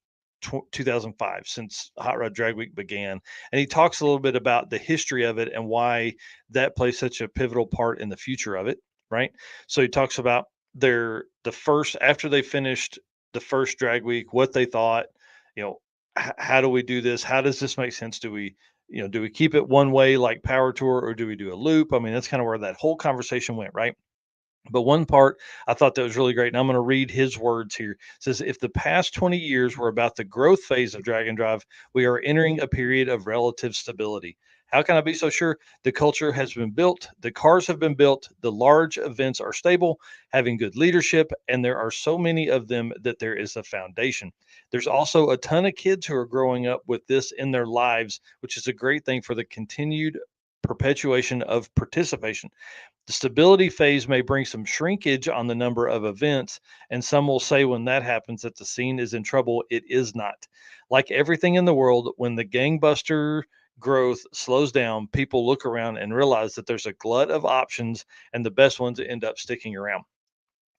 2005, since Hot Rod Drag Week began. And he talks a little bit about the history of it and why that plays such a pivotal part in the future of it, right? So he talks about after they finished the first drag week, what they thought, how do we do this? How does this make sense? Do we keep it one way like Power Tour, or do we do a loop? I mean, that's kind of where that whole conversation went, right? But one part I thought that was really great, and I'm going to read his words here. It says, if the past 20 years were about the growth phase of Drag and Drive, we are entering a period of relative stability. How can I be so sure? The culture has been built, the cars have been built, the large events are stable, having good leadership, and there are so many of them that there is a foundation. There's also a ton of kids who are growing up with this in their lives, which is a great thing for the continued perpetuation of participation. The stability phase may bring some shrinkage on the number of events, and some will say when that happens that the scene is in trouble. It is not. Like everything in the world, when the gangbuster growth slows down, people look around and realize that there's a glut of options, and the best ones end up sticking around.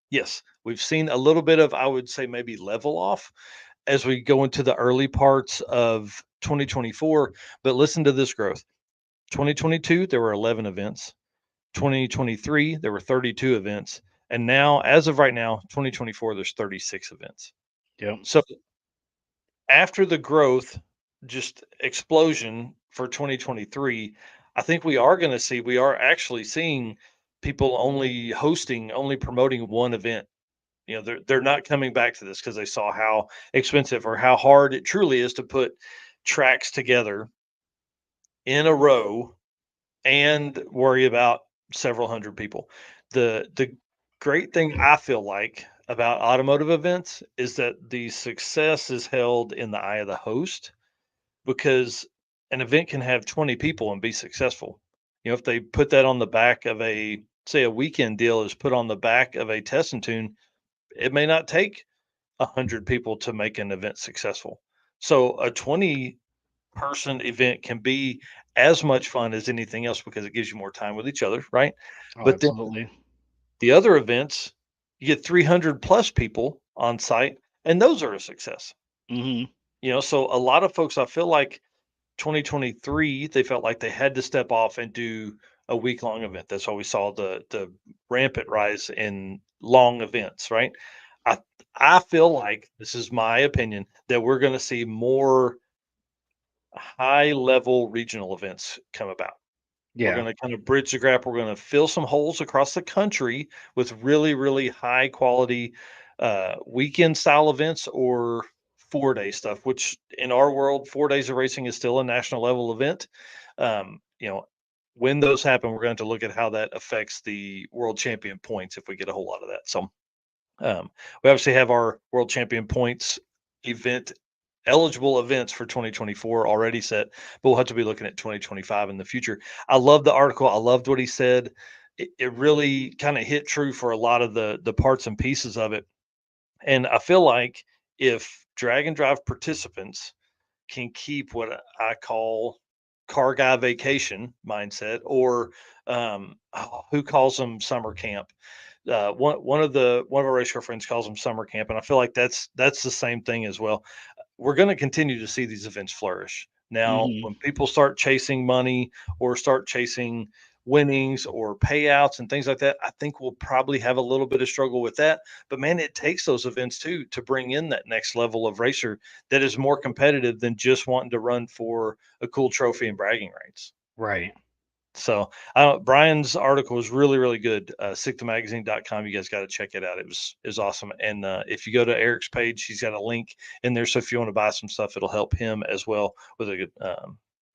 Yes, we've seen a little bit of, I would say, maybe level off as we go into the early parts of 2024, but listen to this growth. 2022, there were 11 events. 2023, there were 32 events. And now, as of right now, 2024, there's 36 events. Yep. So after the growth, just explosion for 2023, I think we are actually seeing people only hosting, only promoting one event. You know, they're not coming back to this because they saw how expensive or how hard it truly is to put tracks together in a row and worry about several hundred people. The great thing I feel like about automotive events is that the success is held in the eye of the host, because an event can have 20 people and be successful. You know, if they put that on the back of a, say, a weekend deal is put on the back of a test and tune, it may not take 100 people to make an event successful. So a 20-person event can be as much fun as anything else because it gives you more time with each other, right? Oh, But then absolutely. the other events, you get 300 plus people on site, and those are a success. Hmm. You know, so a lot of folks, I feel like 2023, they felt like they had to step off and do a week-long event. That's why we saw the rampant rise in long events, right? I I feel like, this is my opinion, that we're gonna see more high-level regional events come about. We're Yeah. gonna kind of bridge the gap. We're gonna fill some holes across the country with really, really high quality weekend style events or 4-day stuff, which in our world, 4 days of racing is still a national level event. You know, when those happen, we're going to look at how that affects the world champion points if we get a whole lot of that. So um, we obviously have our world champion points event eligible events for 2024 already set, but we'll have to be looking at 2025 in the future. I love the article. I loved what he said. It really kind of hit true for a lot of the parts and pieces of it. And I feel like if drag and drive participants can keep what I call car guy vacation mindset, or who calls them summer camp. One of our race car friends calls them summer camp, and I feel like that's the same thing as well. We're going to continue to see these events flourish. Now, Hmm. when people start chasing money or start chasing winnings or payouts and things like that, I think we'll probably have a little bit of struggle with that. But man, it takes those events too to bring in that next level of racer that is more competitive than just wanting to run for a cool trophy and bragging rights. Right. So Brian's article was really, really good. SickTheMagazine.com. You guys got to check it out. It was awesome. And if you go to Eric's page, he's got a link in there. So if you want to buy some stuff, it'll help him as well with a good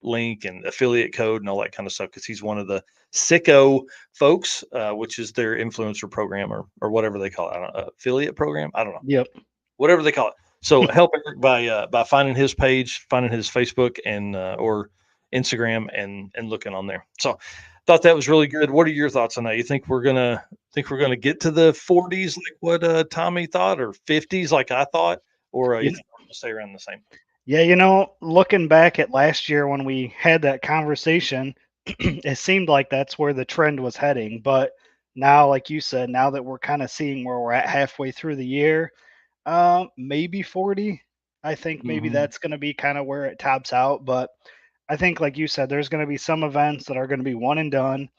link and affiliate code and all that kind of stuff, because he's one of the sicko folks, which is their influencer program or whatever they call it. I don't know, affiliate program. I don't know, Yep. whatever they call it. So help Eric by finding his page, finding his Facebook and or Instagram, and looking on there. So thought that was really good. What are your thoughts on that? You think we're gonna get to the 40s like what Tommy thought, or 50s like I thought, or you You, think we're gonna stay around the same? yeah, looking back at last year when we had that conversation, it seemed like that's where the trend was heading. But now, like you said, now that we're kind of seeing where we're at halfway through the year, maybe 40. I think maybe Mm-hmm. that's going to be kind of where it tops out. But I think, like you said, there's going to be some events that are going to be one and done.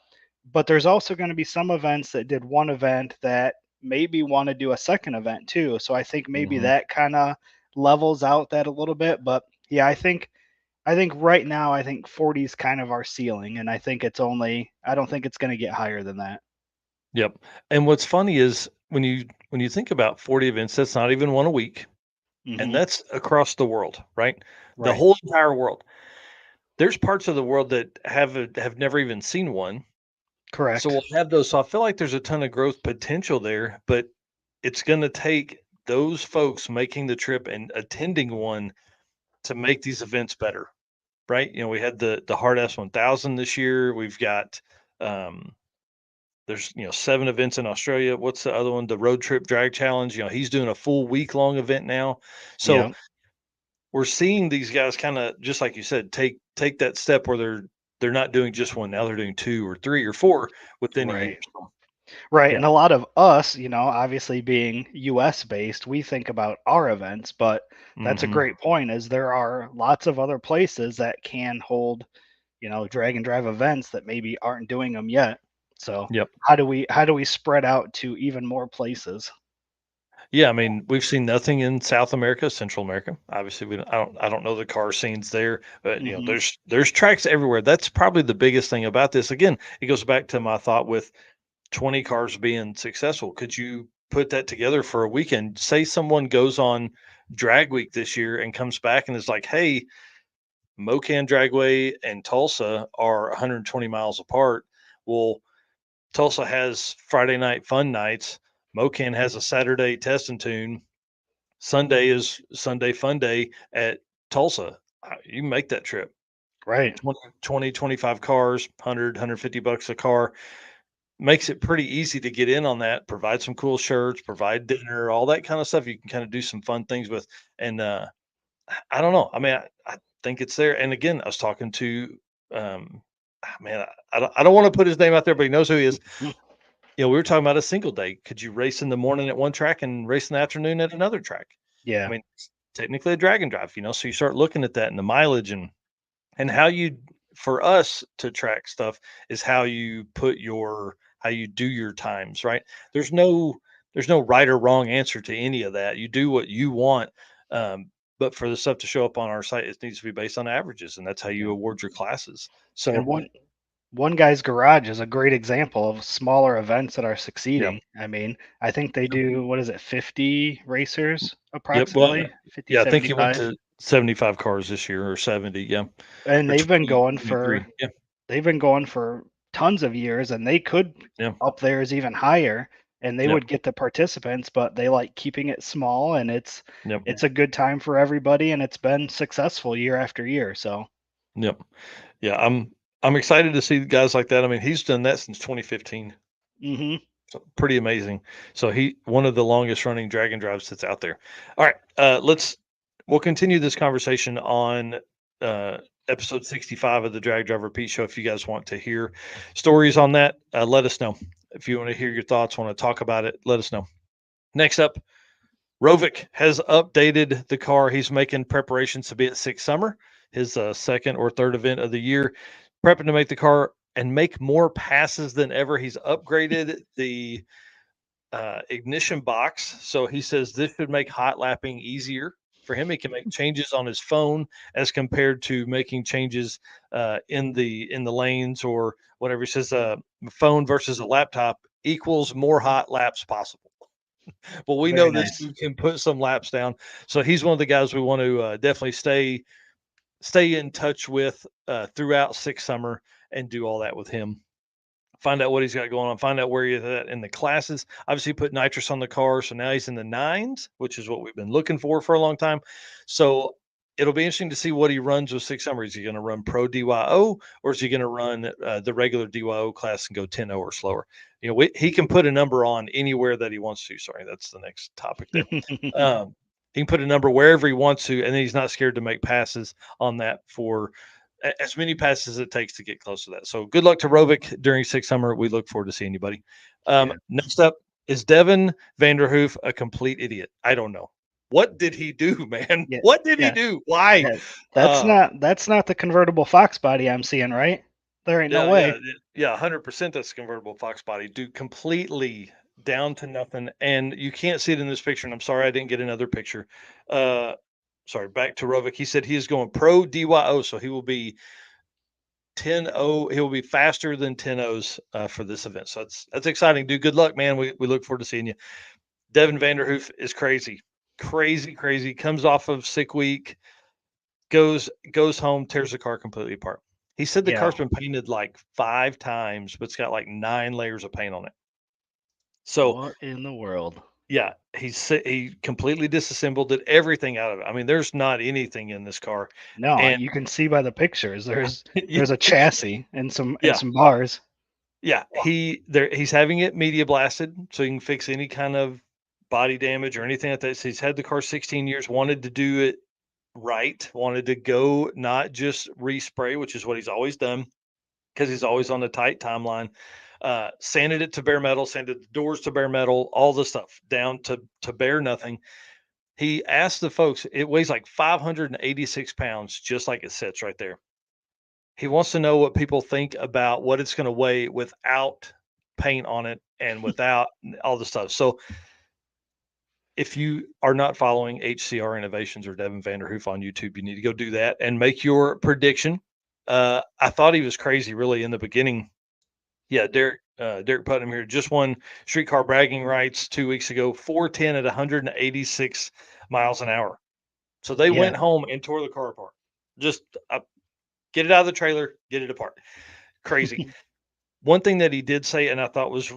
But there's also going to be some events that did one event that maybe want to do a second event too. So I think maybe Mm-hmm. that kind of levels out that a little bit. But yeah, I think right now I think 40 is kind of our ceiling, and I don't think it's going to get higher than that. Yep. And what's funny is when you think about 40 events, that's not even one a week, and Hmm. that's across the world, right? The Right. whole entire world. There's parts of the world that have never even seen one. So Correct. we'll have those. So I feel like there's a ton of growth potential there, but it's going to take those folks making the trip and attending one to make these events better, right? You know, we had the Hard S 1000 this year. We've got um, there's 7 events in Australia. What's the other one? The Road Trip Drag Challenge. You know, he's doing a full week long event now. So Yeah. we're seeing these guys kind of, just like you said, take that step where they're not doing just one. Now they're doing 2 or 3 or 4 within a year. Right. So, Right. yeah. And a lot of us, obviously being US based, we think about our events, but that's a Hmm. great point is there are lots of other places that can hold, drag and drive events that maybe aren't doing them yet. So Yep. how do we spread out to even more places? Yeah, I mean, we've seen nothing in South America, Central America. Obviously, I don't know the car scenes there, but Hmm. there's tracks everywhere. That's probably the biggest thing about this. Again, it goes back to my thought with 20 cars being successful. Could you put that together for a weekend? Say someone goes on drag week this year and comes back and is like, "Hey, Mocan Dragway and Tulsa are 120 miles apart." Well, Tulsa has Friday night fun nights. Mocan has a Saturday test and tune. Sunday is Sunday fun day at Tulsa. You make that trip. Right. 25 cars, 100, $150 a car. Makes it pretty easy to get in on that, provide some cool shirts, provide dinner, all that kind of stuff you can kind of do some fun things with. And I don't know. I mean, I think it's there. And again, I was talking to man, I don't want to put his name out there, but he knows who he is. Mhm. We were talking about a single day. Could you race in the morning at one track and race in the afternoon at another track? I Yeah. mean, it's technically a drag and drive, so you start looking at that and the mileage and how you for us to track stuff is how you do your times, right? There's no there's no right or wrong answer to any of that. You do what you want. But for the stuff to show up on our site, it needs to be based on averages, and that's how Yeah. you award your classes. And So, one guy's garage is a great example of smaller events that are yeah, succeeding. I mean, I think they do, what is it, 50 racers yep. Well, approximately, 50, yeah, I think he went 75. to 75 cars this year or 70. Yeah, And or they've been 20, going 23. for Yeah, they've been going for tons of years, and they could yeah, up theirs even higher, and they yeah, would get the participants, but they like keeping it small, and yep, it's a good time for everybody, and it's been successful year after year. So, yep. Yeah, I'm excited to see guys like that. I mean, he's done that since 2015. hmm So pretty amazing. So he one of the longest running drag and drives that's out there. All right, we'll continue this conversation on uh, episode 65 of the Drag Driver Pete Show. If you guys want to hear stories on that, let us know. If you want to hear your thoughts, want to talk about it, let us know. Next up, Rovic has updated the car. He's making preparations to be at Six Summer, his second or third event of the year, prepping to make the car and make more passes than ever. He's upgraded the ignition box. So he says this should make hot lapping easier for him. He can make changes on his phone as compared to making changes in the lanes or whatever. He says phone versus a laptop equals more hot laps possible. Well, we very know this nice. dude can put some laps down. So he's one of the guys we want to definitely stay in touch with throughout Six Summer and do all that with him. Find out what he's got going on. Find out where he's at in the classes. Obviously, put nitrous on the car, so now he's in the nines, which is what we've been looking for a long time. So it'll be interesting to see what he runs with Six Summer. Is he going to run Pro DYO or is he going to run the regular DYO class and go 10-0 or slower? He can put a number on anywhere that he wants to. Sorry, that's the next topic there. He can put a number wherever he wants to, and then he's not scared to make passes on that for as many passes as it takes to get close to that. So good luck to Rovic during Six Summer. We look forward to seeing you, buddy. Yeah. Next up is Devin Vanderhoof, a complete idiot. I don't know. What did he do, man? Yeah. What did he Yeah. do? Why? Yeah. That's Uh, not the convertible Fox body I'm seeing, right? There ain't no yeah, yeah, way. yeah, 100% that's convertible Fox body. Dude, completely down to nothing. And you can't see it in this picture. And I'm sorry I didn't get another picture. Uh, sorry, back to Rovic. He said he is going pro DYO, so he will be 10-0. He'll be faster than 10-0s for this event. So that's exciting, dude. Good luck, man. We look forward to seeing you. Devin Vanderhoof is crazy. Crazy, crazy. Comes off of sick week, goes home, tears the car completely apart. He said the Yeah. car's been painted like 5 times, but it's got like 9 layers of paint on it. So What in the world? yeah, he completely disassembled, did everything out of it. I mean, there's not anything in this car, No, and you can see by the pictures. There's yeah, there's a chassis and some yeah, bars. yeah. He's having it media blasted, so he can fix any kind of body damage or anything like that. So he's had the car 16 years, wanted to do it right, wanted to go not just respray, which is what he's always done because he's always on a tight timeline. Sanded it to bare metal, sanded the doors to bare metal, all the stuff down to bare nothing. He asked the folks, it weighs like 586 pounds, just like it sits right there. He wants to know what people think about what it's going to weigh without paint on it and without all the stuff. So if you are not following HCR Innovations or Devin Vanderhoof on YouTube, you need to go do that and make your prediction. I thought he was crazy, really, in the beginning. Yeah, Derek Putnam here just won streetcar bragging rights 2 weeks ago, 410 at 186 miles an hour. So they Yeah. went home and tore the car apart. Just get it out of the trailer, get it apart. Crazy. One thing that he did say, and I thought was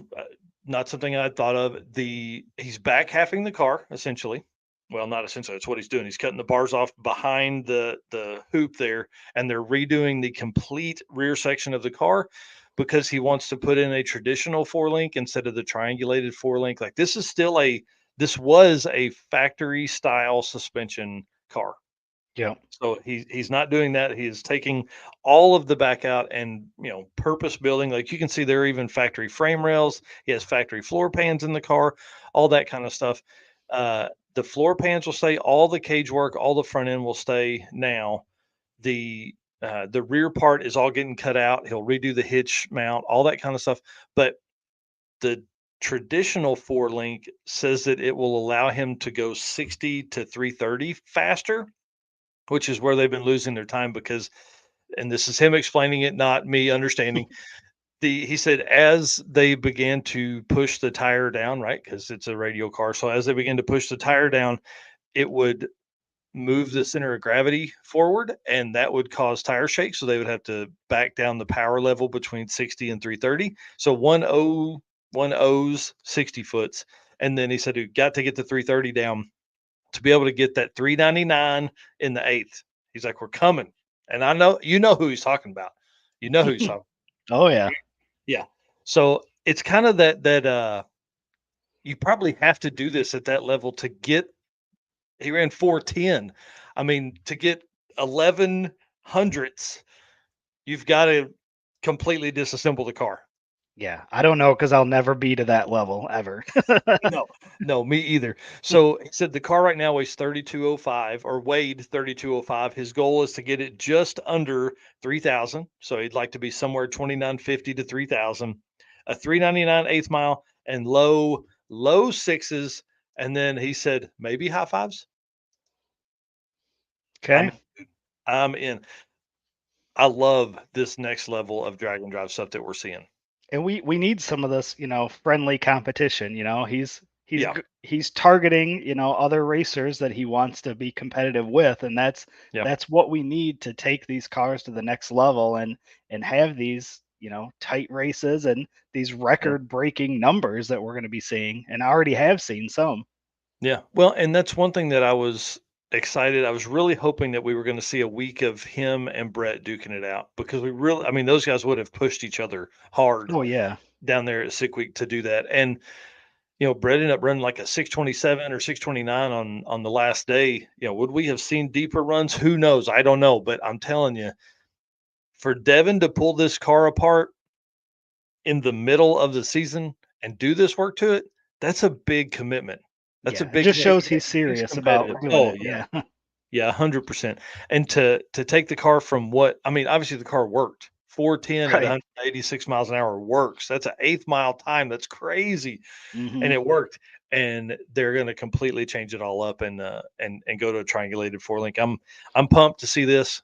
not something I thought of, he's back halving the car essentially. Well, not essentially. That's what he's doing. He's cutting the bars off behind the hoop there, and they're redoing the complete rear section of the car because he wants to put in a traditional four link instead of the triangulated four link. Like this was a factory style suspension car. Yeah. So he's not doing that. He is taking all of the back out and purpose building. Like you can see, there are even factory frame rails. He has factory floor pans in the car, all that kind of stuff. The floor pans will stay. All the cage work, all the front end will stay. Now the rear part is all getting cut out. He'll redo the hitch mount, all that kind of stuff. But the traditional four link says that it will allow him to go 60 to 330 faster, which is where they've been losing their time because, and this is him explaining it, not me understanding. He said as they began to push the tire down, right? Because it's a radial car. So as they began to push the tire down, it would move the center of gravity forward and that would cause tire shake. So they would have to back down the power level between 60 and 330. So one O's 60 foots. And then he said he got to get the 330 down to be able to get that 399 in the eighth. He's like, we're coming. And I know, who he's talking about. You know who he's talking. Oh yeah. Yeah. So it's kind of that you probably have to do this at that level to get, he ran 410. I mean, to get 11 hundredths, you've got to completely disassemble the car. Yeah. I don't know because I'll never be to that level ever. No, no, me either. So he said the car right now weighs 3205 or weighed 3205. His goal is to get it just under 3,000. So he'd like to be somewhere 2950 to 3,000, a 399 eighth mile, and low sixes. And then he said maybe high fives. I'm Okay. I'm in. I love this next level of drag and drive stuff that we're seeing. And we need some of this, friendly competition. Yeah, He's targeting, other racers that he wants to be competitive with, and that's yeah, that's what we need to take these cars to the next level and have these, tight races and these yeah. record-breaking numbers that we're going to be seeing, and I already have seen some. Yeah. Well, and that's one thing that I was excited. I was really hoping that we were going to see a week of him and Brett duking it out because I mean, those guys would have pushed each other hard Oh yeah. down there at Sick Week to do that. And, Brett ended up running like a 627 or 629 on the last day. Would we have seen deeper runs? Who knows? I don't know. But I'm telling you, for Devin to pull this car apart in the middle of the season and do this work to it, that's a big commitment. That's a Yeah, it big just commitment. shows he's He's serious competitive. about doing Oh it. yeah. Yeah. Yeah, 100%. And to take the car from what I mean, obviously the car worked. 410 at Right. 186 miles an hour works. That's an eighth mile time. That's crazy. And Hmm. it worked. And they're going to completely change it all up and go to a triangulated four link. I'm pumped to see this.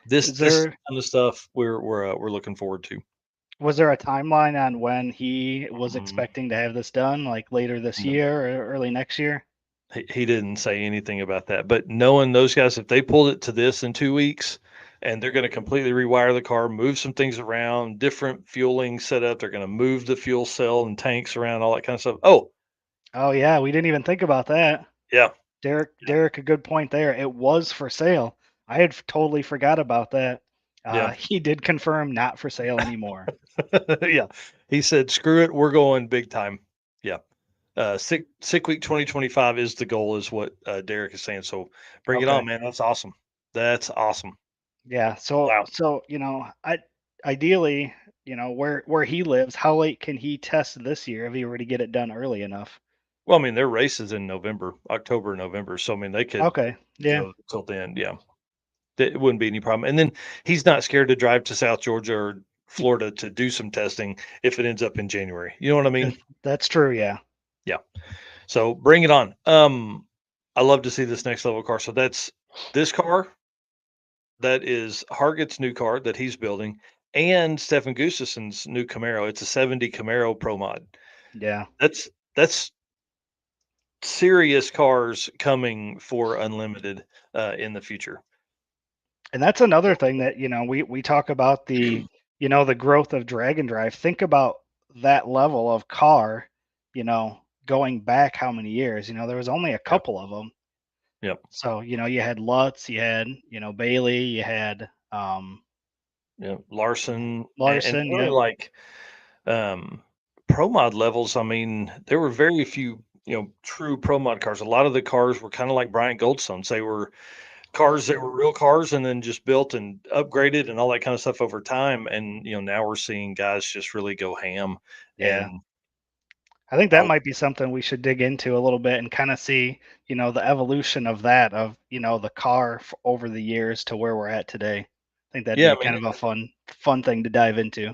This Is this is the there kind of stuff we're looking forward to. Was there a timeline on when he was Mm, expecting to have this done, like later this no. year or early next year? He didn't say anything about that. But knowing those guys, if they pulled it to this in 2 weeks and they're going to completely rewire the car, move some things around, different fueling setup, they're going to move the fuel cell and tanks around, all that kind of stuff. Oh, Oh yeah, we didn't even think about that. yeah. Yeah. Derek, a good point there. It was for sale. I had totally forgot about that. Yeah. He did confirm not for sale anymore. Yeah. He said, screw it. We're going big time. Yeah. Sick week 2025 is the goal, is what Derek is saying. So bring it Okay. on, man. That's awesome. That's awesome. Yeah. So Wow. so I ideally, where he lives, how late can he test this year if he were to get it done early enough? Well, I mean, their race is in November, October, November. So, I mean, they could Okay. Yeah. go till then. Yeah. It wouldn't be any problem. And then he's not scared to drive to South Georgia or Florida to do some testing if it ends up in January. You know what I mean? That's true. Yeah. Yeah. So bring it on. I love to see this next level car. So that's this car. That is Hargett's new car that he's building, and Stefan Gustafson's new Camaro. It's a 70 Camaro Pro Mod. Yeah. That's serious cars coming for Unlimited in the future. And that's another thing that, we talk about the growth of drag and drive. Think about that level of car, going back how many years? There was only a Yep. couple of them. Yep. So, you had Lutz, you had, Bailey, you had Yep. Larson and Larson, really yep. like um, pro mod levels. I mean, there were very few, true pro mod cars. A lot of the cars were kind of like Bryant Goldstone's. They were cars that were real cars and then just built and upgraded and all that kind of stuff over time. And now we're seeing guys just really go ham. Yeah. And I think that I, might be something we should dig into a little bit and kind of see, the evolution of that, of, the car over the years to where we're at today. I think that'd yeah, be I mean, kind of a fun thing to dive into.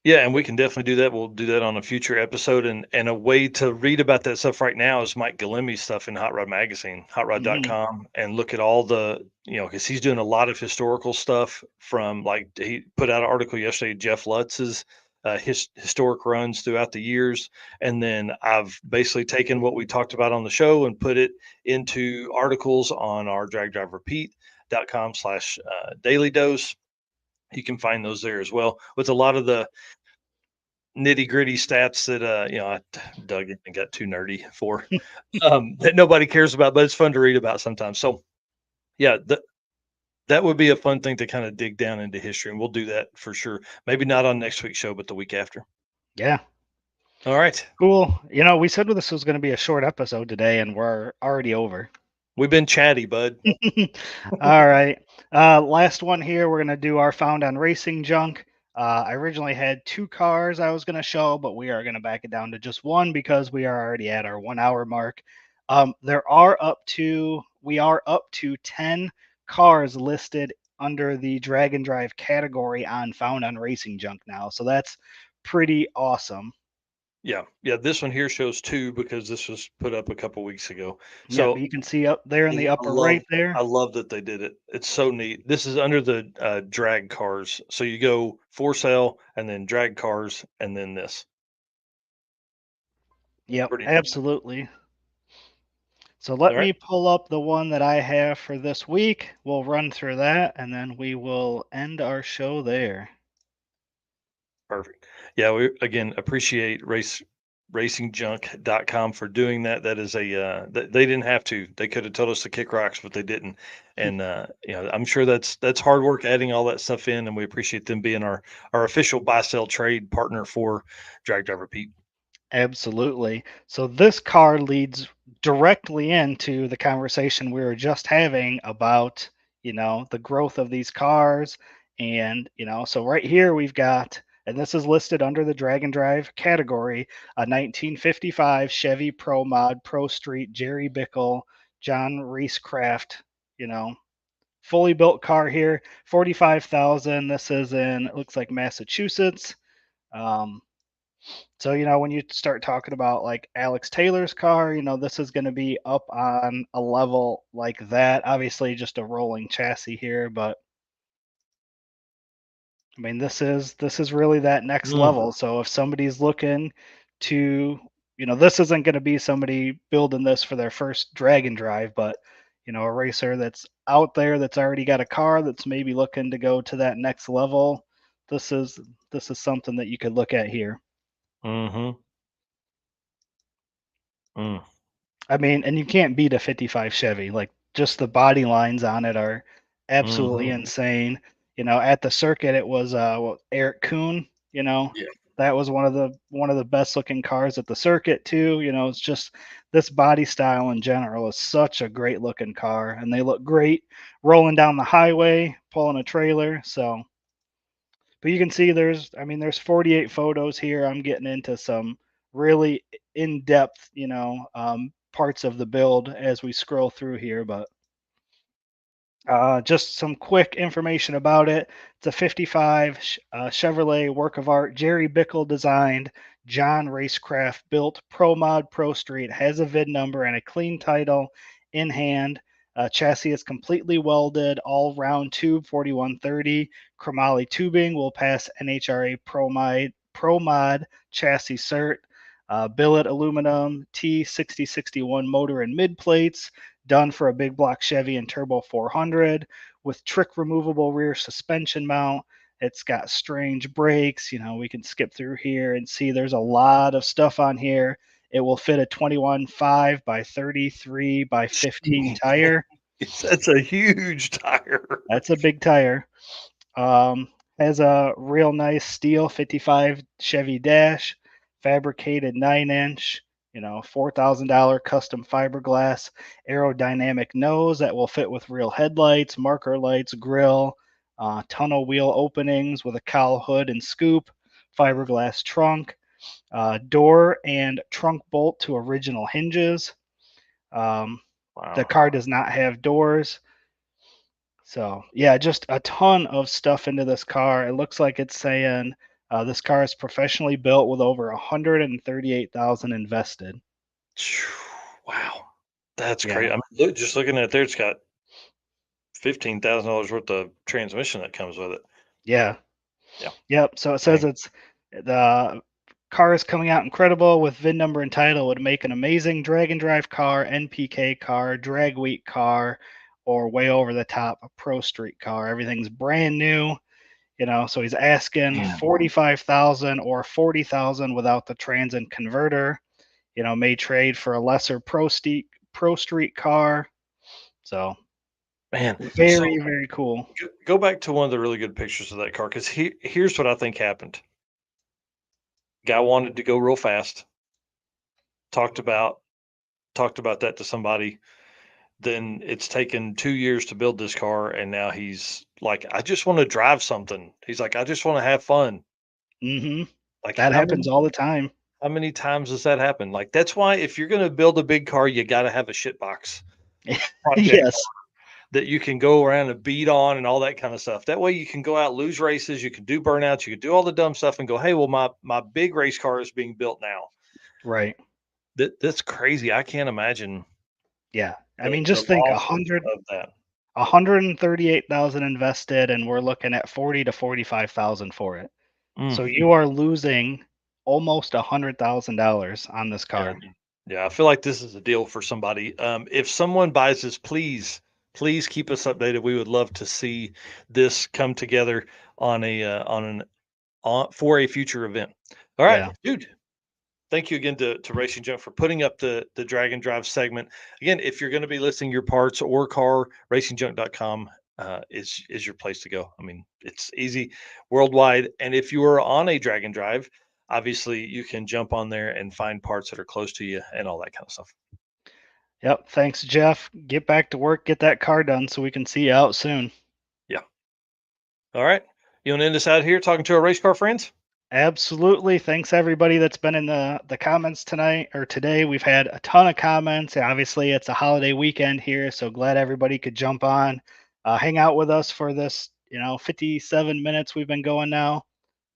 yeah, and we can definitely do that. We'll do that on a future episode. And a way to read about that stuff right now is Mike Galimi's stuff in Hot Rod Magazine, Hmm. hotrod.com, and look at all the, because he's doing a lot of historical stuff from like he put out an article yesterday, Jeff Lutz's his historic runs throughout the years. And then I've basically taken what we talked about on the show and put it into articles on our dragdriverepeat.com/, daily dose. You can find those there as well with a lot of the nitty gritty stats that I dug in and got too nerdy for that nobody cares about, but it's fun to read about sometimes. So yeah, that would be a fun thing to kind of dig down into history, and we'll do that for sure. Maybe not on next week's show, but the week after. Yeah. All right, Cool. We said this was going to be a short episode today, and we're already over. we've been chatty, bud. All right. Last one here. We're going to do our Found on Racing Junk. I originally had two cars I was going to show, but we are going to back it down to just one because we are already at our 1 hour mark. We are up to 10 cars listed under the drag and drive category on Found on Racing Junk now. So that's pretty awesome. Yeah, yeah. This one here shows two because this was put up a couple weeks ago. Yep, So you can see up there in and the I upper right love there. I love that they did it. It's so neat. This is under the drag cars. So you go for sale and then drag cars and then this. Yep, Pretty neat. absolutely. So let All right. me pull up the one that I have for this week. We'll run through that and then we will end our show there. Perfect. Yeah, we again appreciate racingjunk.com for doing that. That is they didn't have to. They could have told us to kick rocks, but they didn't. And I'm sure that's hard work adding all that stuff in, and we appreciate them being our official buy sell trade partner for Drag Driver Pete. Absolutely. So this car leads directly into the conversation we were just having about, the growth of these cars. And, so right here we've got, and this is listed under the drag and drive category, a 1955 Chevy Pro Mod Pro Street Jerry Bickle John Reesecraft, you know, fully built car here, 45,000. This is in, it looks like Massachusetts. Um, so, when you start talking about like Alex Taylor's car, this is going to be up on a level like that. Obviously, just a rolling chassis here, but I mean, this is really that next Mm, level. So if somebody's looking to, this isn't going to be somebody building this for their first drag and drive, but a racer that's out there that's already got a car that's maybe looking to go to that next level. This is this is something that you could look at here. mm-hmm. Mm, I mean, and you can't beat a 55 Chevy. Like just the body lines on it are absolutely mm-hmm. insane. At the circuit it was Eric Kuhn, Yeah. that was one of the best looking cars at the circuit too. It's just this body style in general is such a great looking car and they look great rolling down the highway, pulling a trailer. So but you can see there's 48 photos here. I'm getting into some really in-depth, parts of the build as we scroll through here. But Just some quick information about it. It's a 55 Chevrolet work of art, Jerry Bickle designed, John Racecraft built, Pro Mod Pro Street, has a VIN number and a clean title in hand. Chassis is completely welded, all round tube 4130. Chromoly tubing will pass NHRA Pro Mod chassis cert. Billet aluminum T6061 motor and mid plates, done for a big block Chevy and Turbo 400 with trick removable rear suspension mount. It's got strange brakes. We can skip through here and see there's a lot of stuff on here. It will fit a 21.5 by 33 by 15 tire. That's a huge tire. That's a big tire. Has a real nice steel 55 Chevy dash, fabricated 9-inch, $4,000 custom fiberglass aerodynamic nose that will fit with real headlights, marker lights, grill, tunnel wheel openings with a cowl hood and scoop, fiberglass trunk, door and trunk bolt to original hinges. The car does not have doors. So yeah, just a ton of stuff into this car. It looks like it's saying this car is professionally built with over 138,000 invested. Wow, that's Yeah. great. I mean, just looking at it there, it's got $15,000 worth of transmission that comes with it. Yeah. Yeah. Yep. So it says it's the car is coming out incredible with VIN number and title. Would make an amazing drag and drive car, NPK car, drag week car, or way over the top pro street car. Everything's brand new. So he's asking 45,000 or 40,000 without the trans and converter. May trade for a lesser pro street car. So Man, very, very cool. Go back to one of the really good pictures of that car, because here's what I think happened. Guy wanted to go real fast. Talked about that to somebody. Then it's taken 2 years to build this car, and now he's like, I just want to drive something. He's like, I just want to have fun. Like, That happens all the time. how many times does that happen? Like, that's why if you're going to build a big car, you got to have a shit box Yes. that you can go around and beat on and all that kind of stuff. That way you can go out, lose races, you can do burnouts, you can do all the dumb stuff and go, hey, well, my big race car is being built now. Right. That's crazy. I can't imagine. Yeah. I mean, just think of that. 138,000 invested, and we're looking at 40 to 45,000 for it. So you are losing almost $100,000 on this car. Yeah, I feel like this is a deal for somebody. If someone buys this, please keep us updated. We would love to see this come together on for a future event. All right, dude. Thank you again to Racing Junk for putting up the drag and drive segment. Again, if you're going to be listing your parts or car, racingjunk.com is your place to go. I mean, it's easy worldwide. And if you are on a drag and drive, obviously you can jump on there and find parts that are close to you and all that kind of stuff. Yep. Thanks, Jeff. Get back to work, get that car done so we can see you out soon. Yeah. All right. You want to end us out here talking to our race car friends? Absolutely. Thanks everybody that's been in the comments tonight or today. We've had a ton of comments. Obviously, it's a holiday weekend here, so glad everybody could jump on, hang out with us for this, 57 minutes we've been going now,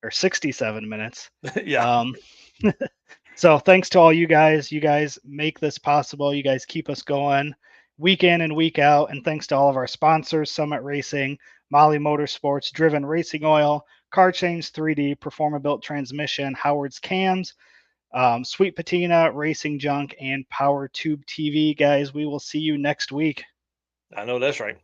or 67 minutes. Yeah. So thanks to all you guys. You guys make this possible. You guys keep us going week in and week out. And thanks to all of our sponsors, Summit Racing, Molly Motorsports, Driven Racing Oil, Car Change 3D, Performa Built Transmission, Howard's Cams, Sweet Patina, Racing Junk, and Power Tube TV. Guys, we will see you next week. I know that's right.